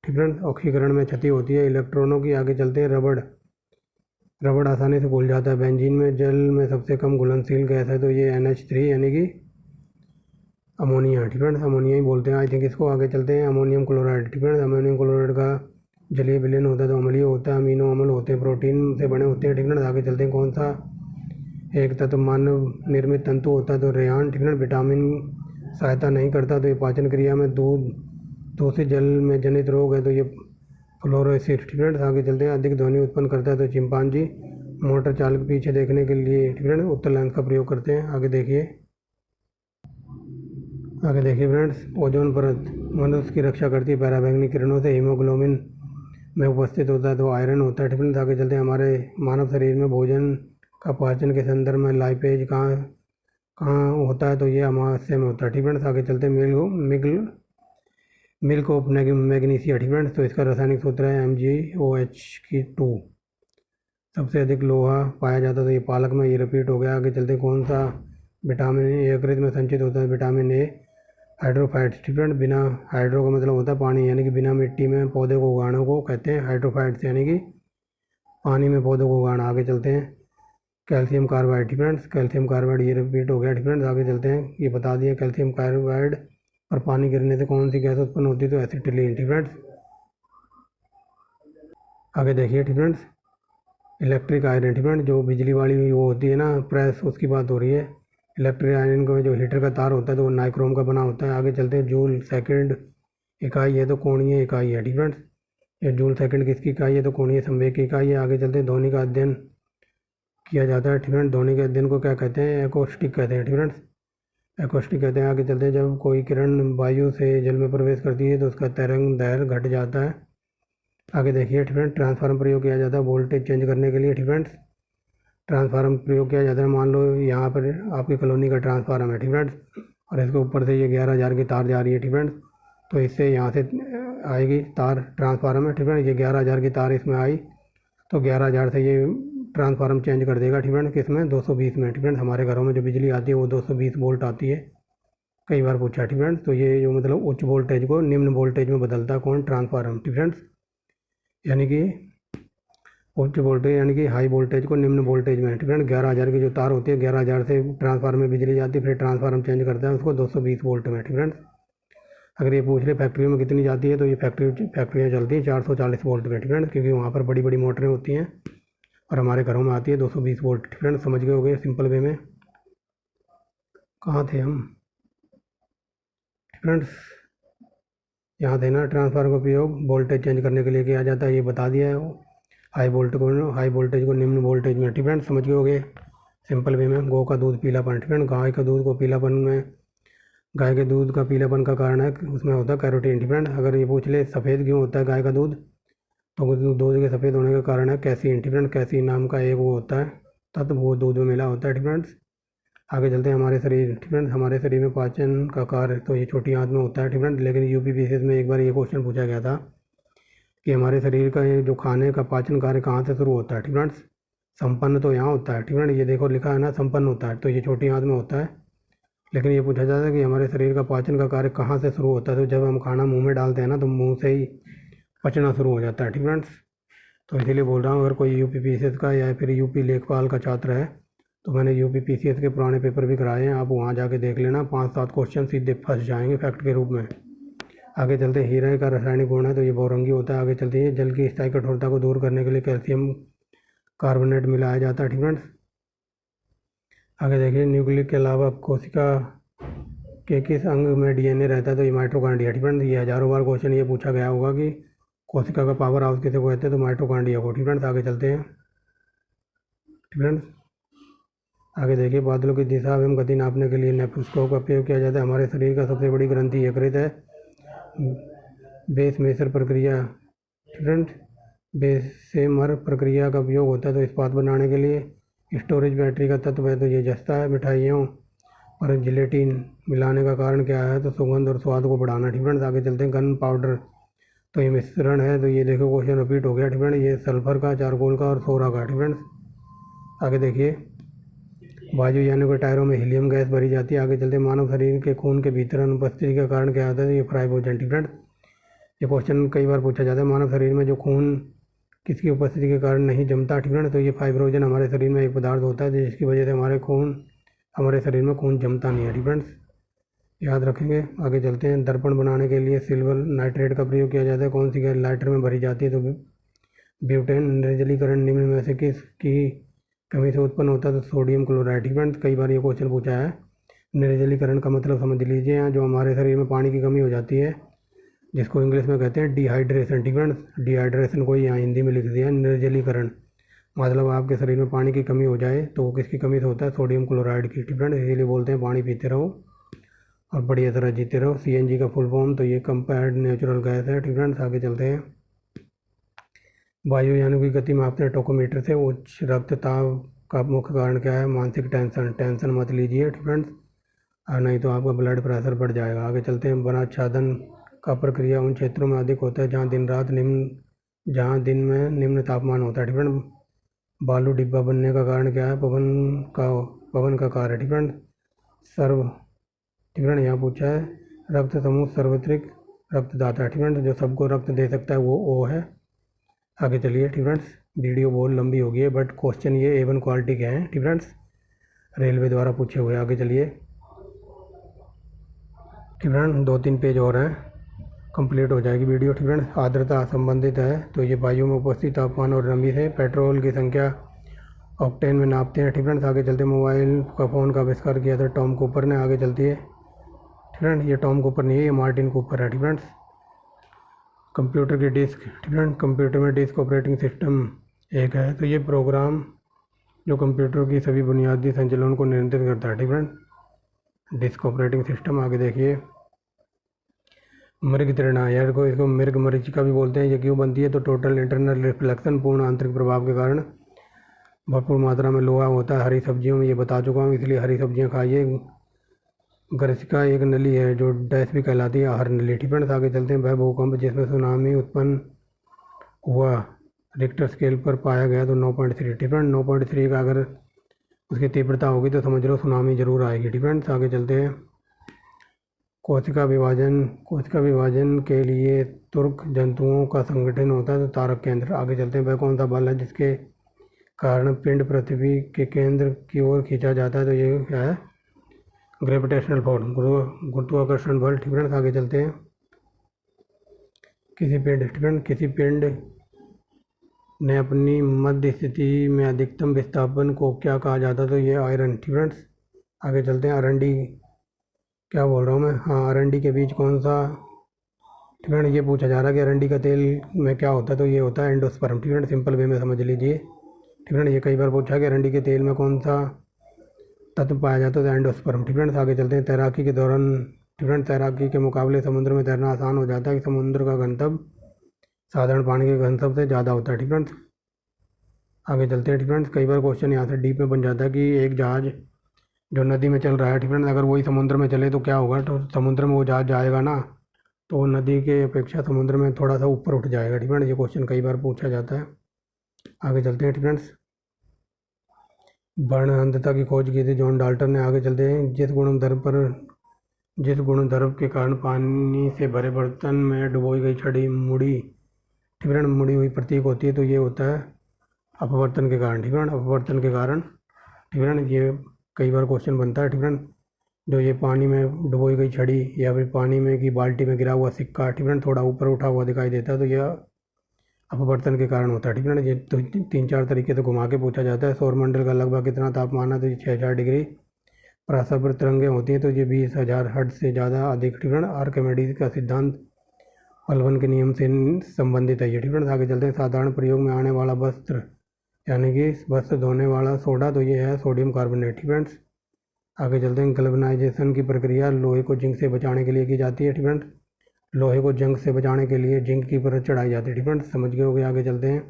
फ्रेंड ऑक्सीकरण में क्षति होती है इलेक्ट्रॉनों की। आगे चलते हैं, रबड़ आसानी से घुल जाता है। बेंजीन में जल में सबसे कम घुलनशील गैस है, तो ये NH3 यानी कि अमोनिया। फ्रेंड्स अमोनिया ही बोलते हैं आई थिंक इसको। आगे चलते हैं, ammonium chloride. Friends ammonium chloride का जलीय विलयन होता है, तो अम्लीय होता है। अमीनो अम्ल होते हैं, प्रोटीन से बने होते हैं। फ्रेंड्स आगे चलते हैं, कौन सा एक तत्व मानव निर्मित तंतु होता है? तो रेहान। फ्रेंड्स विटामिन सहायता नहीं करता, तो ये पाचन क्रिया में। दूषित जल में जनित रोग है, तो ये फ्लोरोसिस। फ्रेंड्स आगे चलते हैं। अधिक ध्वनि उत्पन्न करता है तो चिंपांजी। मोटर चालक पीछे देखने के लिए फ्रेंड्स उत्तर लेंस का प्रयोग करते हैं। आगे देखिए फ्रेंड्स, ओजोन परत मनुष्य की रक्षा करती है पराबैंगनी किरणों से। हीमोग्लोबिन में उपस्थित होता है तो आयरन होता है। फ्रेंड्स आगे चलते हैं। हमारे मानव शरीर में भोजन का पाचन के संदर्भ में लाइपेज कहाँ होता है तो ये अमावस्या में होता है। फ्रेंड्स आगे चलते हैं। Milk of magnesia. फ्रेंड्स तो इसका रासायनिक सूत्र है MgOH2। सबसे अधिक लोहा पाया जाता है तो ये पालक में, ये रिपीट हो गया। आगे चलते कौन सा विटामिन यकृत में संचित होता है? Vitamin A. हाइड्रोफाइट्स। फ्रेंड बिना हाइड्रो का मतलब होता है पानी, यानी कि बिना मिट्टी में पौधे को उगाने को कहते हैं हाइड्रोफाइट्स, यानी कि पानी में पौधों को उगाना। आगे चलते हैं। Calcium carbide. Friends calcium carbide ये रिपीट हो गया। फ्रेंड्स आगे चलते हैं। ये बता दिया कैल्शियम कार्बाइड पर पानी गिरने से कौन सी गैस उत्पन्न होती है तो एसिटिलीन। फ्रेंड्स आगे देखिए फ्रेंड्स, इलेक्ट्रिक आयरन। फ्रेंड्स जो बिजली वाली वो होती है ना प्रेस, उसकी बात हो रही है। इलेक्ट्रिक आयरन का जो हीटर का तार होता है तो वो नाइक्रोम का बना होता है। आगे चलते हैं। जूल सेकंड इकाई है तो कोणीय इकाई है। फ्रेंड्स ये जूल सेकंड किसकी इकाई है तो कोणीय संवेग की इकाई है। आगे चलते हैं। ध्वनि का अध्ययन किया जाता है। फ्रेंड्स ध्वनि के अध्ययन को क्या कहते हैं? एकॉस्टिक कहते हैं। फ्रेंड्स एकॉस्टिक कहते हैं। आगे चलते हैं। जब कोई किरण वायु से जल में प्रवेश करती है तो उसका तरंग दैर्घ्य घट जाता है। आगे देखिए फ्रेंड्स, ट्रांसफार्मर प्रयोग किया जाता है वोल्टेज चेंज करने के लिए। फ्रेंड्स ट्रांसफार्मर प्रयोग किया जाता है। मान लो यहाँ पर आपकी कॉलोनी का ट्रांसफार्मर है फ्रेंड्स, और इसके ऊपर से ये 11,000 की तार जा रही है फ्रेंड्स, तो इससे यहाँ से आएगी तार ट्रांसफार्मर में। फ्रेंड्स ये 11,000 की तार इसमें आई तो 11,000 से ये ट्रांसफार्मर चेंज कर देगा। फ्रेंड्स किसमें? 220 में। फ्रेंड्स हमारे घरों में जो बिजली आती है वो 220 वोल्ट आती है, कई बार पूछा। फ्रेंड्स तो ये जो मतलब उच्च वोल्टेज को निम्न वोल्टेज में बदलता है कौन? ट्रांसफार्मर। फ्रेंड्स यानी कि उच्च वोल्टेज यानी कि हाई वोल्टेज को निम्न वोल्टेज में। फ्रेंड 11,000 की जो तार होती है, 11,000 से ट्रांसफार्मर में बिजली जाती है, फिर ट्रांसफार्मर चेंज करता है उसको 220 वोल्ट में। फ्रेंड्स अगर ये पूछ ले फैक्ट्रियों में कितनी जाती है तो ये फैक्ट्रियाँ चलती हैं 440 वोल्ट में। फ्रेंड्स क्योंकि वहाँ पर बड़ी बड़ी मोटरें होती हैं, और हमारे घरों में आती है 220 वोल्ट। फ्रेंड्स समझ गए होंगे सिंपल वे में। कहाँ थे हम? फ्रेंड्स यहाँ थे ना, ट्रांसफार्मर का उपयोग वोल्टेज चेंज करने के लिए किया जाता है, ये बता दिया है। हाई वोल्टेज को निम्न वोल्टेज में। फ्रेंड्स समझ गए होंगे सिंपल वे में। गौ का दूध पीलापन। फ्रेंड गाय का दूध को पीलापन में, गाय के दूध का पीलापन का कारण है उसमें होता है कैरोटीन। फ्रेंड अगर ये पूछ ले सफ़ेद क्यों होता है गाय का दूध तो दूध के सफ़ेद होने का कारण है कैसीन। फ्रेंड कैसीन नाम का एक वो होता है तत्व, वो दूध में मिला होता है। फ्रेंड्स आगे चलते हैं। हमारे शरीर। फ्रेंड्स हमारे शरीर में पाचन का कार्य तो ये छोटी आंत में होता है। फ्रेंड्स लेकिन UPPCS में एक बार ये क्वेश्चन पूछा गया था कि हमारे शरीर का ये जो खाने का पाचन कार्य कहाँ से शुरू होता है? फ्रेंड्स संपन्न तो यहाँ होता है। फ्रेंड ये देखो लिखा है ना संपन्न होता है, तो ये छोटी आंत में होता है। लेकिन ये पूछा जाता है कि हमारे शरीर का पाचन का कार्य कहाँ से शुरू होता है, तो जब हम खाना मुंह में डालते हैं ना तो मुंह से ही पचना शुरू हो जाता है। फ्रेंड्स तो इसीलिए बोल रहा हूँ, अगर कोई UPPCS का या फिर UP लेखपाल का छात्र है तो मैंने UPPCS के पुराने पेपर भी कराए हैं, आप वहाँ जाके देख लेना। 5-7 क्वेश्चन सीधे फंस जाएंगे फैक्ट के रूप में। आगे चलते हैं। हीरे का रासायनिक गुण है तो ये बहुरंगी होता है। आगे चलते हैं। जल की स्थायी कठोरता को दूर करने के लिए कैल्शियम कार्बोनेट मिलाया जाता है। फ्रेंड्स आगे देखिए। न्यूक्लियस के अलावा कोशिका के किस अंग में DNA रहता है तो ये माइटोकॉन्ड्रिया। फ्रेंड्स ये हज़ारों बार क्वेश्चन ये पूछा गया होगा कि कोशिका का पावर हाउस किसे कहते हैं तो माइटोकॉन्ड्रिया को। फ्रेंड्स आगे चलते हैं। फ्रेंड्स आगे देखिए। बादलों की दिशा एवं गति नापने के लिए नेफ्रोस्कोप का उपयोग किया जाता है। हमारे शरीर का सबसे बड़ी ग्रंथि यकृत है। बेसमेसर प्रक्रिया। फ्रेंड्स बेसेमर प्रक्रिया का उपयोग होता है तो इस्पात बनाने के लिए। स्टोरेज बैटरी का तत्व है तो ये जस्ता है। मिठाइयों पर जिलेटिन मिलाने का कारण क्या है तो सुगंध और स्वाद को बढ़ाना। फ्रेंड्स आगे चलते हैं। गन पाउडर तो ये मिश्रण है तो ये देखो क्वेश्चन रिपीट हो गया। फ्रेंड्स ये सल्फर का, चारकोल का और सोरा का। फ्रेंड्स आगे देखिए। वायुयानों के टायरों में हीलियम गैस भरी जाती है। आगे चलते मानव शरीर के खून के भीतर अनुपस्थिति का कारण क्या होता है? ये फाइब्रोजन। फ्रेंड्स ये क्वेश्चन कई बार पूछा जाता है। मानव शरीर में जो खून किसकी उपस्थिति के कारण नहीं जमता? फ्रेंड्स तो ये फाइब्रोजन हमारे शरीर में एक पदार्थ होता है जिसकी वजह से हमारे शरीर में खून जमता नहीं है। फ्रेंड्स याद रखेंगे। आगे चलते हैं। दर्पण बनाने के लिए सिल्वर नाइट्रेट का प्रयोग किया जाता है। कौन सी गैस लाइटर में भरी जाती है तो ब्यूटेन। निर्जलीकरण निम्न में से किसकी कमी से उत्पन्न होता है तो सोडियम क्लोराइड। फ्रेंड्स कई बार ये क्वेश्चन पूछा है। निर्जलीकरण का मतलब समझ लीजिए, यहाँ जो हमारे शरीर में पानी की कमी हो जाती है जिसको इंग्लिश में कहते हैं डिहाइड्रेशन। ठीक है, डिहाइड्रेशन को यहाँ हिंदी में लिख दिया निर्जलीकरण, मतलब आपके शरीर में पानी की कमी हो जाए तो वो किसकी कमी से होता है, सोडियम क्लोराइड की। ठीक है, इसीलिए बोलते हैं पानी पीते रहो और बढ़िया तरह जीते रहो। CNG का फुल फॉर्म तो ये कंपाउंड नेचुरल गैस है। ठीक है, आगे चलते हैं। वायुयानों की गति मापते हैं टोकोमीटर से। उच्च रक्तचाप का मुख्य कारण क्या है, मानसिक टेंशन। टेंशन मत लीजिए फ्रेंड्स, नहीं तो आपका ब्लड प्रेशर बढ़ जाएगा। आगे चलते हैं। वनाच्छादन का प्रक्रिया उन क्षेत्रों में अधिक होता है जहाँ दिन में निम्न तापमान होता है। ठीक है, बालू डिब्बा बनने का कारण क्या है, पवन का कार्य। ठीक है, ठीक है, यहाँ पूछा है रक्त समूह सर्वत्रिक रक्तदाता। ठीक है, जो सबको रक्त दे सकता है वो O है। आगे चलिए। ठीक है, वीडियो बहुत लंबी हो गई है बट क्वेश्चन ये A1 क्वालिटी के हैं। ठीक है, रेलवे द्वारा पूछे हुए। आगे चलिए। ठीक है, 2-3 पेज और हैं, कंप्लीट हो जाएगी वीडियो। ठीक है, आर्द्रता संबंधित है तो ये वायु में उपस्थित तापमान और नमी से। पेट्रोल की संख्या ऑक्टेन में नापते हैं। ठीक है, आगे चलते। मोबाइल का फ़ोन का आविष्कार किया था टॉम कूपर ने। आगे चलती है। ठीक है, ये टॉम कूपर नहीं है, ये मार्टिन कूपर है। ठीक है, कंप्यूटर की डिस्क। ठीक है, कंप्यूटर में डिस्क ऑपरेटिंग सिस्टम एक है तो ये प्रोग्राम जो कंप्यूटर की सभी बुनियादी संचालन को नियंत्रित करता है। ठीक है, डिस्क ऑपरेटिंग सिस्टम। आगे देखिए। मृग तृणा, यार को इसको मृग मरीचिका भी बोलते हैं। ये क्यों बनती है तो टोटल इंटरनल रिफ्लेक्शन, पूर्ण आंतरिक प्रभाव के कारण भरपूर मात्रा में लोहा होता है हरी सब्जियों में, ये बता चुका हूँ, इसलिए हरी सब्जियाँ खाइए। गर्शिका एक नली है जो डैश भी कहलाती है आहार नली। ठीक है, आगे चलते हैं। वह भूकंप जिसमें सुनामी उत्पन्न हुआ रिक्टर स्केल पर पाया गया तो 9.3। ठीक है, 9.3 का अगर उसकी तीव्रता होगी तो समझ लो सुनामी जरूर आएगी। ठीक है, आगे चलते हैं। कोशिका विभाजन के लिए तुर्क जंतुओं का संगठन होता है तो तारक केंद्र। आगे चलते हैं। वह कौन सा बल है जिसके कारण पिंड पृथ्वी के केंद्र की ओर खींचा जाता है तो ये क्या है, ग्रेविटेशनल फोर्स, गुरुत्वाकर्षण बल। ठीक है, आगे चलते हैं। किसी पिंड ने अपनी मध्य स्थिति में अधिकतम विस्थापन को क्या कहा जाता है तो ये आयरन। ठीक है, आगे चलते हैं। अरंडी, क्या बोल रहा हूँ मैं, हाँ, अरंडी के बीच कौन सा। ठीक है, ये पूछा जा रहा है कि अरंडी का तेल में क्या होता है तो ये होता है एंडोस्पर्म। ठीक है, सिंपल वे में समझ लीजिए। ठीक है, ये कई बार पूछा कि अरंडी के तेल में कौन सा तत्व पाया जाता है तो एंडोस्पर्म। ठीक है, आगे चलते हैं। तैराकी के दौरान, ठीक है, तैराकी के मुकाबले समुद्र में तैरना आसान हो जाता है कि समुद्र का घनत्व साधारण पानी के घनत्व से ज़्यादा होता है। ठीक है, आगे चलते हैं। ठीक है, कई बार क्वेश्चन यहाँ से डीप में बन जाता है कि एक जहाज़ जो नदी में चल रहा है, ठीक है, अगर वही समुद्र में चले तो क्या होगा, तो समुद्र में वो जहाज़ जाएगा ना तो वो नदी के अपेक्षा समुद्र में थोड़ा सा ऊपर उठ जाएगा। ठीक है, ये क्वेश्चन कई बार पूछा जाता है। आगे चलते हैं। ठीक है, वर्ण अंधता की खोज की थी जॉन डाल्टन ने। आगे चलते हैं। जिस गुणधर्म के कारण पानी से भरे बर्तन में डुबोई गई छड़ी मुड़ी, ठीक है, मुड़ी हुई प्रतीक होती है तो ये होता है अपवर्तन के कारण। ठीक है, अपवर्तन के कारण। ठीक है, ये कई बार क्वेश्चन बनता है। ठीक है, जो ये पानी में डुबोई गई छड़ी या फिर पानी में की बाल्टी में गिरा हुआ सिक्का, ठीक है, थोड़ा ऊपर उठा हुआ दिखाई देता है तो यह अपवर्तन के कारण होता है। ठीक है ना, ये तो 3-4 तरीके से घुमा के पूछा जाता है। सौरमंडल का लगभग कितना तापमान है तो ये 6000 डिग्री। परासा पर तरंगें होती हैं तो ये 20,000 हर्ट्ज से ज़्यादा अधिक। ठीक है, आर्किमिडीज का सिद्धांत पलवन के नियम से संबंधित है ये। ठीक है, आगे चलते हैं। साधारण प्रयोग में आने वाला वस्त्र यानी कि वस्त्र धोने वाला सोडा तो ये है सोडियम कार्बोनेट। ठीक है, आगे चलते हैं। गैल्वेनाइजेशन की प्रक्रिया लोहे को जिंक से बचाने के लिए की जाती है। ठीक है, लोहे को जंग से बचाने के लिए जिंक की परत चढ़ाई जाती है। ठीक है, समझ गए होगे। आगे चलते हैं।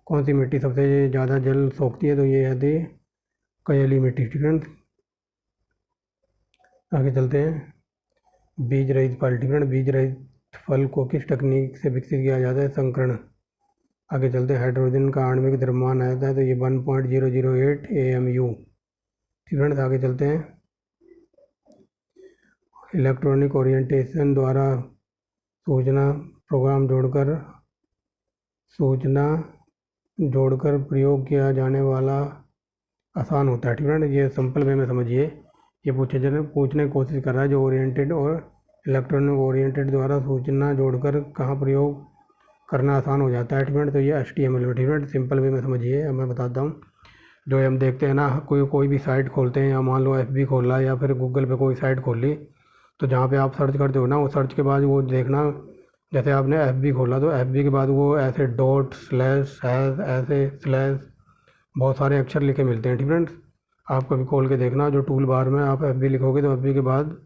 कौन सी मिट्टी सबसे ज़्यादा जल सोखती है तो ये है दी कयली मिट्टी। ठीक है, आगे चलते हैं। बीज रहित फल। ठीक है, बीज रहित फल को किस तकनीक से विकसित किया जाता है, संकरण। आगे चलते हैं। हाइड्रोजन का आणविक द्रव्यमान आता है तो ये 1.008 AMU। ठीक है, आगे चलते हैं। इलेक्ट्रॉनिक ओरिएंटेशन द्वारा सूचना जोड़कर प्रयोग किया जाने वाला आसान होता है। ठीक है ना, ये सिंपल वे में समझिए। ये पूछने की कोशिश कर रहा है जो ओरिएंटेड और इलेक्ट्रॉनिक ओरिएंटेड द्वारा सूचना जोड़कर कहाँ प्रयोग करना आसान हो जाता है। ठीक है, तो ये HTML में। ठीक है, सिंपल वे में समझिए। अब मैं बताता हूँ। जो हम देखते हैं ना, कोई भी साइट खोलते हैं या मान लो FB खोला या फिर गूगल पे कोई साइट खोल ली तो जहाँ पे आप सर्च करते हो ना, वो सर्च के बाद वो देखना जैसे आपने एफ बी खोला तो एफ बी के बाद वो ऐसे डॉट स्लैश हैश ऐसे स्लैश बहुत सारे अक्षर लिखे मिलते हैं, ठीक फ्रेंड्स। आप कभी खोल के देखना, जो टूल बार में आप एफ बी लिखोगे तो एफ बी के बाद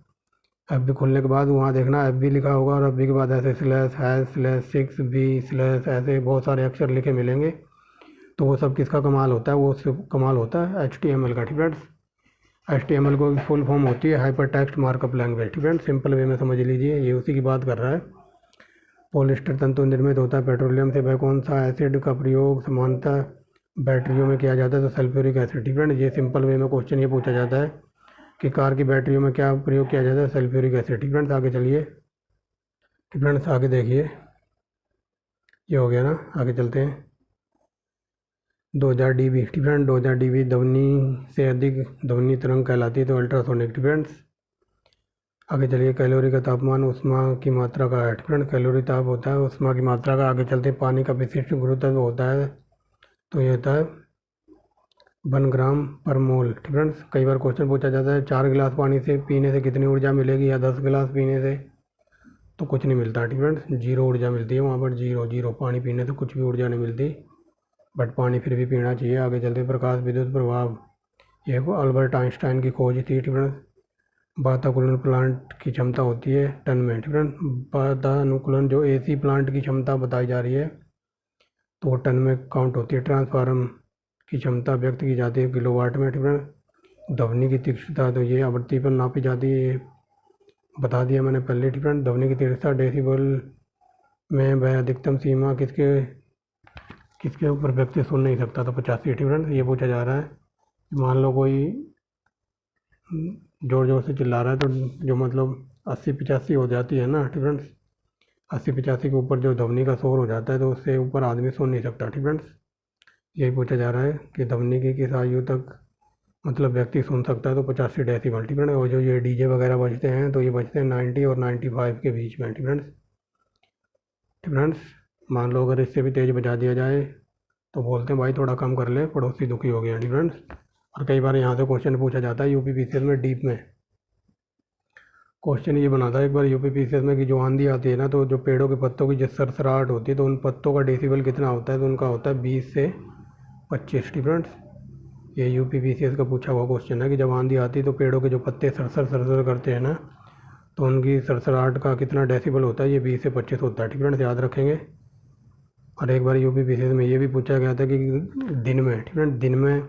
एफ बी खोलने के बाद वहाँ देखना एफ बी लिखा होगा, और एफ बी के बाद ऐसे slash hash slash 6B slash ऐसे बहुत सारे अक्षर लिखे मिलेंगे। तो वो सब किसका कमाल होता है? वो सब कमाल होता है HTML का, ठीक फ्रेंड्स। HTML को फुल फॉर्म होती है हाइपर टेक्स्ट मार्कअप लैंग्वेज, ठीक फ्रेंड्स। सिंपल वे में समझ लीजिए, ये उसी की बात कर रहा है। पॉलिस्टर तंतु निर्मित होता है पेट्रोलियम से। वह कौन सा एसिड का प्रयोग समानता बैटरियों में किया जाता है? तो सल्फ्यूरिक एसिड, ठीक फ्रेंड। ये सिंपल वे में क्वेश्चन ये पूछा जाता है कि कार की बैटरियों में क्या प्रयोग किया जाता है? सल्फ्यूरिक एसिड, ठीक फ्रेंड्स। आगे चलिए, ठीक फ्रेंड्स, आगे देखिए, ये हो गया ना, आगे चलते हैं। 2000 dB, ठीक फ्रेंड। 2000 dB ध्वनि से अधिक ध्वनि तरंग कहलाती है, तो अल्ट्रासोनिक, ठीक फ्रेंड्स। आगे चलिए, कैलोरी का तापमान ऊष्मा की मात्रा का है, ठीक फ्रेंड। कैलोरी ताप होता है ऊष्मा की मात्रा का। आगे चलते हैं, पानी का विशिष्ट गुरुत्व होता है, तो ये होता है 1 ग्राम पर मोल, ठीक फ्रेंड्स। कई बार क्वेश्चन पूछा जाता है 4 गिलास पानी से पीने से कितनी ऊर्जा मिलेगी, या 10 गिलास पीने से, तो कुछ नहीं मिलता, ठीक फ्रेंड्स। 0 ऊर्जा मिलती है वहाँ पर, 0 पानी पीने से कुछ भी ऊर्जा नहीं मिलती, बट पानी फिर भी पीना चाहिए। आगे चलते, प्रकाश विद्युत प्रभाव, ये अल्बर्ट आइंस्टाइन की खोज थी, ठीक फ्रेंड्स। वातानुकूलन प्लांट की क्षमता होती है टन में, ठीक फ्रेंड। वातानुकूलन जो AC प्लांट की क्षमता बताई जा रही है, तो वो टन में काउंट होती है। ट्रांसफार्मर की क्षमता व्यक्त की जाती है किलोवाट में, ठीक फ्रेंड। ध्वनि की तीक्ष्णता, तो ये आवृत्ति पर नापी जाती है, बता दिया मैंने पहले, ठीक फ्रेंड। ध्वनि की तीव्रता डेसिबल में वह अधिकतम सीमा किसके किसके ऊपर व्यक्ति सुन नहीं सकता? तो 85, ठीक फ्रेंड। ये पूछा जा रहा है, मान लो कोई ज़ोर ज़ोर से चिल्ला रहा है, तो जो मतलब 80-85 हो जाती है ना, ठीक फ्रेंड्स। 80-85 के ऊपर जो ध्वनि का शोर हो जाता है, तो उससे ऊपर आदमी सुन नहीं सकता, ठीक फ्रेंड्स। यही पूछा जा रहा है कि ध्वनि की किस आयु तक मतलब व्यक्ति सुन सकता है? तो 85 डेसिबल, ठीक फ्रेंड। और जो ये DJ वगैरह बजते हैं, तो ये बजते हैं 90 और 95 के बीच में, ठीक फ्रेंड्स। ठीक फ्रेंड्स, मान लो अगर इससे भी तेज़ बजा दिया जाए तो बोलते हैं भाई थोड़ा कम कर ले, पड़ोसी दुखी हो गया, ठीक फ्रेंड्स। और कई बार यहाँ से क्वेश्चन पूछा जाता है UPPCL में डीप में। क्वेश्चन ये बना था एक बार UPPCL में कि जो आंधी आती है ना, तो जो पेड़ों के पत्तों की जो सरसराहट होती है, तो उन पत्तों का डेसिबल कितना होता है? तो उनका होता है 20 से 25, ठीक फ्रेंड्स। ये UPPCL का पूछा हुआ क्वेश्चन है कि जब आंधी आती है तो पेड़ों के जो पत्ते सरसर सरसर करते हैं ना, तो उनकी सरसराहट का कितना डेसिबल होता है? ये 20 से 25 होता है, ठीक फ्रेंड्स, याद रखेंगे। और एक बार UPPCL में ये भी पूछा गया था कि दिन में, ठीक फ्रेंड, दिन में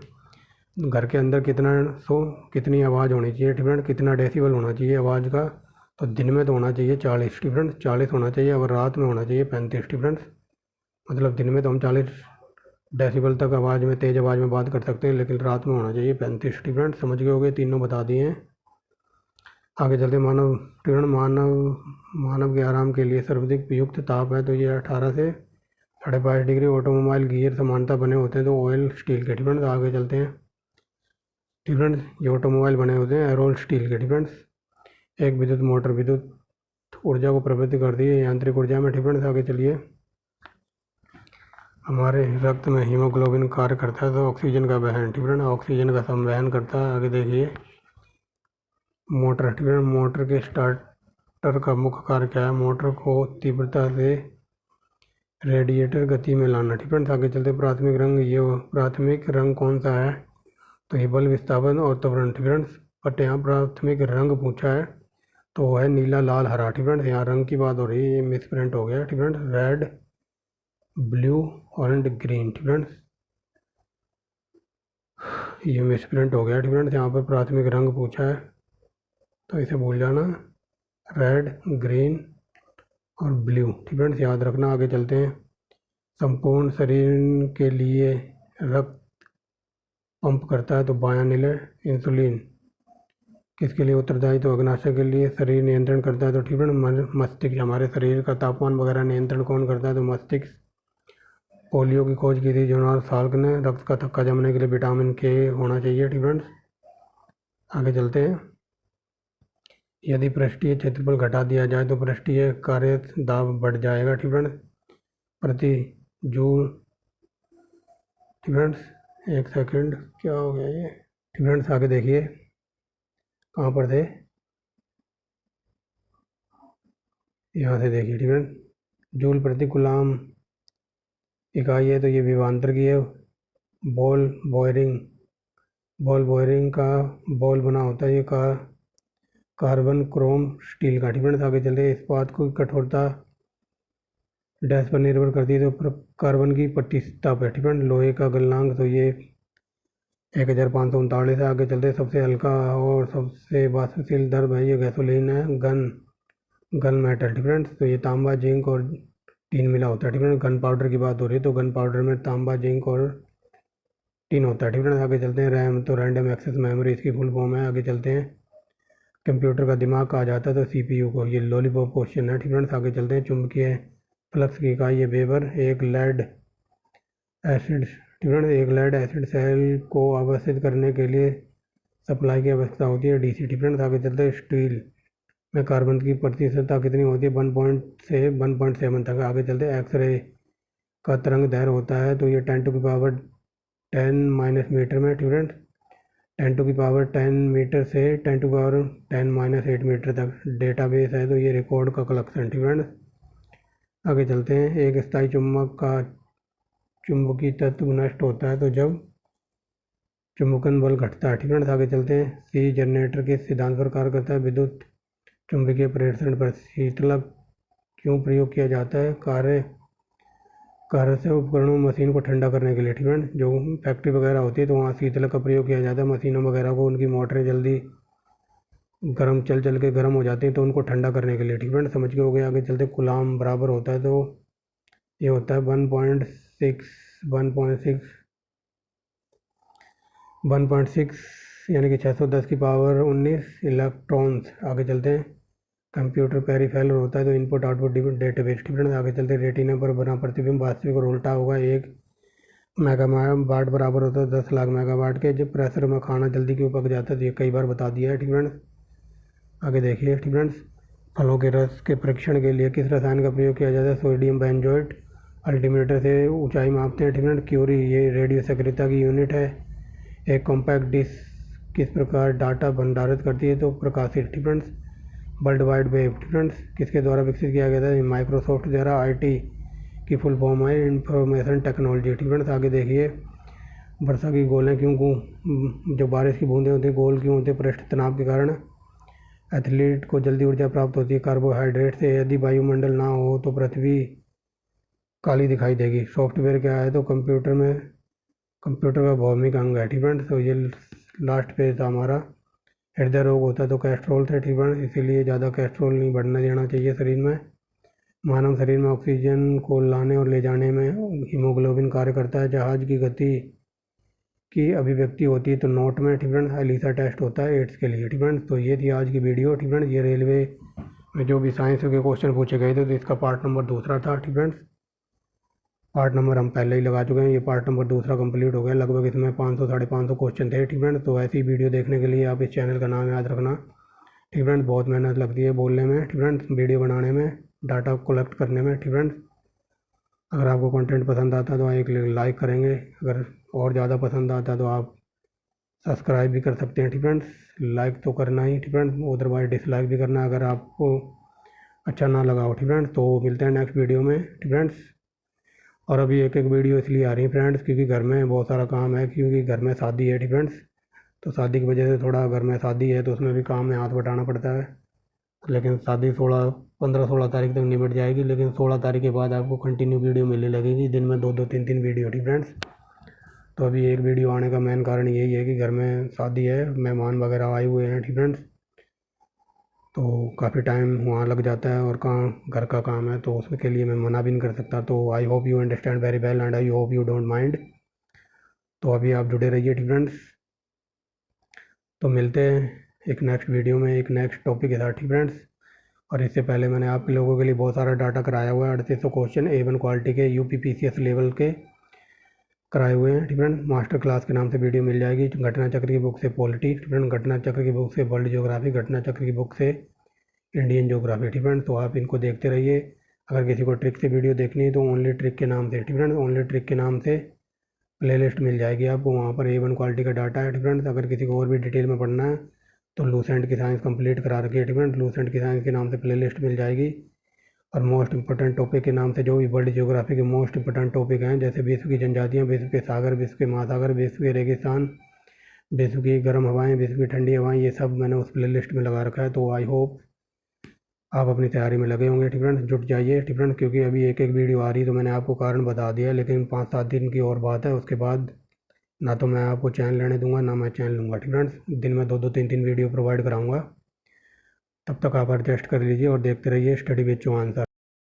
घर के अंदर कितनी आवाज़ होनी चाहिए, ठीक फ्रेंड, कितना डेसिबल होना चाहिए आवाज़ का? तो दिन में तो होना चाहिए 40, ठीक फ्रेंड, 40 होना चाहिए। और रात में होना चाहिए 35, ठीक फ्रेंड्स। मतलब दिन में तो हम 40 डेसिबल तक आवाज़ में, तेज़ आवाज़ में बात कर सकते हैं, लेकिन रात में होना चाहिए 35, ठीक फ्रेंड्स। समझ गए होगे, तीनों बता दिए हैं। आगे चलते, मानव के आराम के लिए सर्वाधिक उपयुक्त ताप है, तो ये 18 से 22.5 डिग्री। ऑटोमोबाइल गियर समानता बने होते हैं, तो ऑयल स्टील के, ठीक फ्रेंड्स। आगे चलते हैं, ठीक फ्रेंड्स, ये ऑटोमोबाइल बने होते हैं एरोल स्टील के, ठीक फ्रेंड्स। एक विद्युत मोटर विद्युत ऊर्जा को प्रवृत्त करती है यांत्रिक ऊर्जा में, ठीक फ्रेंड्स। आगे चलिए, हमारे रक्त में हीमोग्लोबिन कार्य करता है, तो ऑक्सीजन का वहन, ठीक फ्रेंड, ऑक्सीजन का संवहन करता है। आगे देखिए, मोटर, ठीक फ्रेंड, मोटर के स्टार्टर का मुख्य कार्य क्या है? मोटर को तीव्रता से रेडिएटर गति में लाना, ठीक फ्रेंड्स। आगे चलते, प्राथमिक रंग, ये प्राथमिक रंग कौन सा है? तो ये बल विस्थापन और त्वरण, ठीक फ्रेंड्स। बट यहाँ प्राथमिक रंग पूछा है, तो वो है नीला लाल हरा, ठीक फ्रेंड्स। यहाँ रंग की बात हो रही है, ये मिसप्रिंट हो गया, ठीक friends. Red blue orange green, ठीक फ्रेंड्स, ये मिसप्रिंट हो गया, ठीक फ्रेंड्स। यहाँ पर प्राथमिक रंग पूछा है, तो इसे भूल जाना, रेड ग्रीन और ब्लू, ठीक फ्रेंड्स, याद रखना। आगे चलते हैं, संपूर्ण शरीर के लिए रक्त पंप करता है, तो बायां नीले इंसुलिन किसके लिए उत्तरदायी? तो अग्नाशय के लिए। शरीर नियंत्रण करता है, तो ठीक है, मस्तिष्क। हमारे शरीर का तापमान वगैरह नियंत्रण कौन करता है? तो मस्तिष्क। पोलियो की खोज की थी जोनास साल्क ने। रक्त का थक्का जमने के लिए विटामिन K होना चाहिए, ठीक फ्रेंड्स। आगे चलते हैं, यदि पृष्ठीय क्षेत्रफल घटा दिया जाए तो पृष्ठीय कार्य दाब बढ़ जाएगा, ठीक फ्रेंड्स, प्रति जूल, ठीक फ्रेंड्स। एक सेकंड, क्या हो गया ये, ठीक फ्रेंड्स। आगे देखिए, कहाँ पर थे, यहाँ से देखिए, ठीक फ्रेंड्स। जूल प्रति कूलाम इकाई है, तो ये विभवांतर की है। बॉल बॉयरिंग का बॉल बना होता है ये कार्बन क्रोम स्टील का। ठीक है, आगे चलते इस्पात की कठोरता डैश पर निर्भर करती है, तो कार्बन की प्रतिशतता पर। ठीक है, लोहे का गलनांक तो ये 1539 है। आगे चलते सबसे हल्का और सबसे वाष्पशील द्रव है ये गैसोलीन है, गन मेटल। ठीक है, तो ये तांबा जिंक और टीन मिला होता है। ठीक है, गन पाउडर की बात हो रही है, तो गन पाउडर में तांबा जिंक और टीन होता है। ठीक है, आगे चलते हैं रैम, तो रैंडम एक्सेस मेमोरी इसकी फुल फॉर्म है। आगे चलते हैं कंप्यूटर का दिमाग कहा जाता है, तो सीपीयू को। ये लॉलीपॉप क्वेश्चन है। ठीक है, आगे चलते हैं चुंबकीय फ्लक्स की इकाई है वेबर। एक लेड एसिड, ठीक है, एक लेड एसिड सेल को आवर्धित करने के लिए सप्लाई की आवश्यकता होती है डीसी। ठीक है, आगे चलते हैं स्टील में कार्बन की प्रतिशतता कितनी होती है 1 से 1.7 तक। आगे चलते हैं एक्सरे का तरंग दैर्घ्य होता है, तो ये 10⁻10 मीटर में। ठीक है, 10⁻10 मीटर से 10⁻10 - 8 मीटर तक डेटाबेस है, तो ये रिकॉर्ड का कलेक्शन। ठीक है, आगे चलते हैं एक स्थायी चुम्बक का चुंबकीय तत्व नष्ट होता है, तो जब चुंबकन बल घटता है। ठीक है, आगे चलते हैं सी जनरेटर के सिद्धांत पर कार्य करता है। विद्युत चुंबकीय प्रेषण पर शीतलक क्यों प्रयोग किया जाता है? कार्य से उपकरणों मशीन को ठंडा करने के लिए। ठीक है, जो फैक्ट्री वगैरह होती है तो वहाँ शीतलक का प्रयोग किया जाता है। मशीनों वगैरह को उनकी मोटरें जल्दी चल के गर्म हो जाती हैं, तो उनको ठंडा करने के लिए। ठीक है, समझ के हो गया। आगे चलते कूलाम बराबर होता है, तो ये होता है 1.6 यानी कि 610 की पावर 19 इलेक्ट्रॉन्स। आगे चलते हैं कंप्यूटर पेरिफेरल होता है, तो इनपुट आउटपुट डेटाबेस। ठीक है, आगे चलते रेटिना पर बना प्रतिबिंब वास्तविक और उल्टा होगा। 1 मेगावाट बराबर होता है 10 लाख मेगावाट के। जब प्रेशर में खाना जल्दी क्यों पक जाता है, तो ये कई बार बता दिया है। ठीक है, आगे देखिए। ठीक है, फलों के रस के परीक्षण के लिए किस रसायन का प्रयोग किया जाता है? Sodium benzoate. अल्टीमीटर से ऊंचाई मापते हैं। ठीक है, क्यूरी ये रेडियो सक्रियता की यूनिट है। एक कॉम्पैक्ट डिस्क किस प्रकार डाटा भंडारित करती है? तो प्रकाशित। ठीक है, वर्ल्ड वाइड वेब, ठीक है, किसके द्वारा विकसित किया गया था? माइक्रोसॉफ्ट द्वारा। आईटी की फुल फॉर्म है इंफॉर्मेशन टेक्नोलॉजी। ठीक है, आगे देखिए वर्षा की गोलें जो बारिश की बूंदें होती हैं गोल क्यों होती है? पृष्ठ तनाव के कारण। एथलीट को जल्दी ऊर्जा प्राप्त होती है कार्बोहाइड्रेट से। यदि वायुमंडल ना हो तो पृथ्वी काली दिखाई देगी। सॉफ्टवेयर क्या है? तो कंप्यूटर का भौमिक अंग है। ठीक है, तो ये लास्ट पेज था हमारा। हृदय रोग होता है तो कोलेस्ट्रॉल से। ठीक है, इसीलिए ज़्यादा कोलेस्ट्रॉल नहीं बढ़ने देना चाहिए शरीर में। मानव शरीर में ऑक्सीजन को लाने और ले जाने में हीमोग्लोबिन कार्य करता है। जहाज की गति की अभिव्यक्ति होती है तो नोट में। ठीक है, एलिसा टेस्ट होता है एड्स के लिए। ठीक है, तो ये थी आज की वीडियो। ठीक है, ये रेलवे में जो भी साइंस के क्वेश्चन पूछे गए थे, तो इसका पार्ट नंबर 2 था। ठीक है, पार्ट नंबर हम पहले ही लगा चुके हैं, ये पार्ट नंबर 2 कंप्लीट हो गया। लगभग इसमें 500 साढ़े 500 क्वेश्चन थे। ठीक है, तो ऐसी वीडियो देखने के लिए आप इस चैनल का नाम याद रखना। ठीक है, बहुत मेहनत लगती है बोलने में। ठीक है, वीडियो बनाने में, डाटा कलेक्ट करने में। ठीक है, अगर आपको कंटेंट पसंद आता है तो एक लाइक करेंगे, अगर और ज़्यादा पसंद आता है तो आप सब्सक्राइब भी कर सकते हैं। ठीक है, लाइक तो करना ही। ठीक है, अदरवाइज डिसलाइक भी करना अगर आपको अच्छा ना लगा हो। ठीक है, तो मिलते हैं नेक्स्ट वीडियो में। ठीक है, और अभी एक वीडियो इसलिए आ रही है फ्रेंड्स क्योंकि घर में बहुत सारा काम है, क्योंकि घर में शादी है। ठीक है, तो शादी की वजह से थोड़ा घर में शादी है तो उसमें भी काम में हाथ बटाना पड़ता है। लेकिन शादी 15-16 तारीख तक निपट जाएगी, लेकिन 16 तारीख के बाद आपको कंटिन्यू वीडियो मिलने लगेगी, दिन में 2-2 3-3 वीडियो। ठीक फ्रेंड्स, तो अभी एक वीडियो आने का मेन कारण यही है कि घर में शादी है, मेहमान वगैरह आए हुए हैं। ठीक फ्रेंड्स, तो काफ़ी टाइम वहाँ लग जाता है और घर का काम है, तो उसके लिए मैं मना भी नहीं कर सकता। तो I hope you understand very well and I hope you don't mind. तो अभी आप जुड़े रहिए। ठीक फ्रेंड्स, तो मिलते हैं एक नेक्स्ट वीडियो में एक नेक्स्ट टॉपिक के साथ। ठीक फ्रेंड्स, और इससे पहले मैंने आप लोगों के लिए बहुत सारा डाटा कराया हुआ है। 3800 क्वेश्चन A1 क्वालिटी के UPPCS लेवल के कराए हुए हैं। ठीक है, मास्टर क्लास के नाम से वीडियो मिल जाएगी। घटना चक्र की बुक से पॉलिटी, घटना चक्र की बुक से वर्ल्ड ज्योग्राफी, घटना चक्र की बुक से इंडियन ज्योग्राफी। ठीक है, तो आप इनको देखते रहिए। अगर किसी को ट्रिक से वीडियो देखनी है तो ओनली ट्रिक के नाम से, ठीक है, ओनली ट्रिक के नाम से प्लेलिस्ट मिल जाएगी आपको, वहाँ पर A1 क्वालिटी का डाटा है। ठीक है, अगर किसी को और भी डिटेल में पढ़ना है तो लूसेंट की साइंस कंप्लीट करा रखी है। ठीक है, लूसेंट की साइंस के नाम से प्लेलिस्ट मिल जाएगी, और मोस्ट इंपॉर्टेंट टॉपिक के नाम से जो भी वर्ल्ड ज्योग्राफी के मोस्ट इंपॉर्टेंट टॉपिक हैं, जैसे विश्व की जनजातियाँ, विश्व के सागर, विश्व के महासागर, विश्व के रेगिस्तान, विश्व की गर्म हवाएं, विश्व की ठंडी हवाएं, ये सब मैंने उस प्ले लिस्ट में लगा रखा है। तो आई होप आप अपनी तैयारी में लगे होंगे। ठीक फ्रेंड्स, जुट जाइए। ठीक फ्रेंड्स, क्योंकि अभी एक एक वीडियो आ रही है तो मैंने आपको कारण बता दिया है, लेकिन 5-7 दिन की और बात है। उसके बाद ना तो मैं आपको चैन लेने दूंगा, ना मैं चैन लूँगा। ठीक फ्रेंड्स, दिन में 2-2 3-3 वीडियो प्रोवाइड कराऊंगा। तब तक आप एडजस्ट कर लीजिए और देखते रहिए स्टडी विद चौहान सर।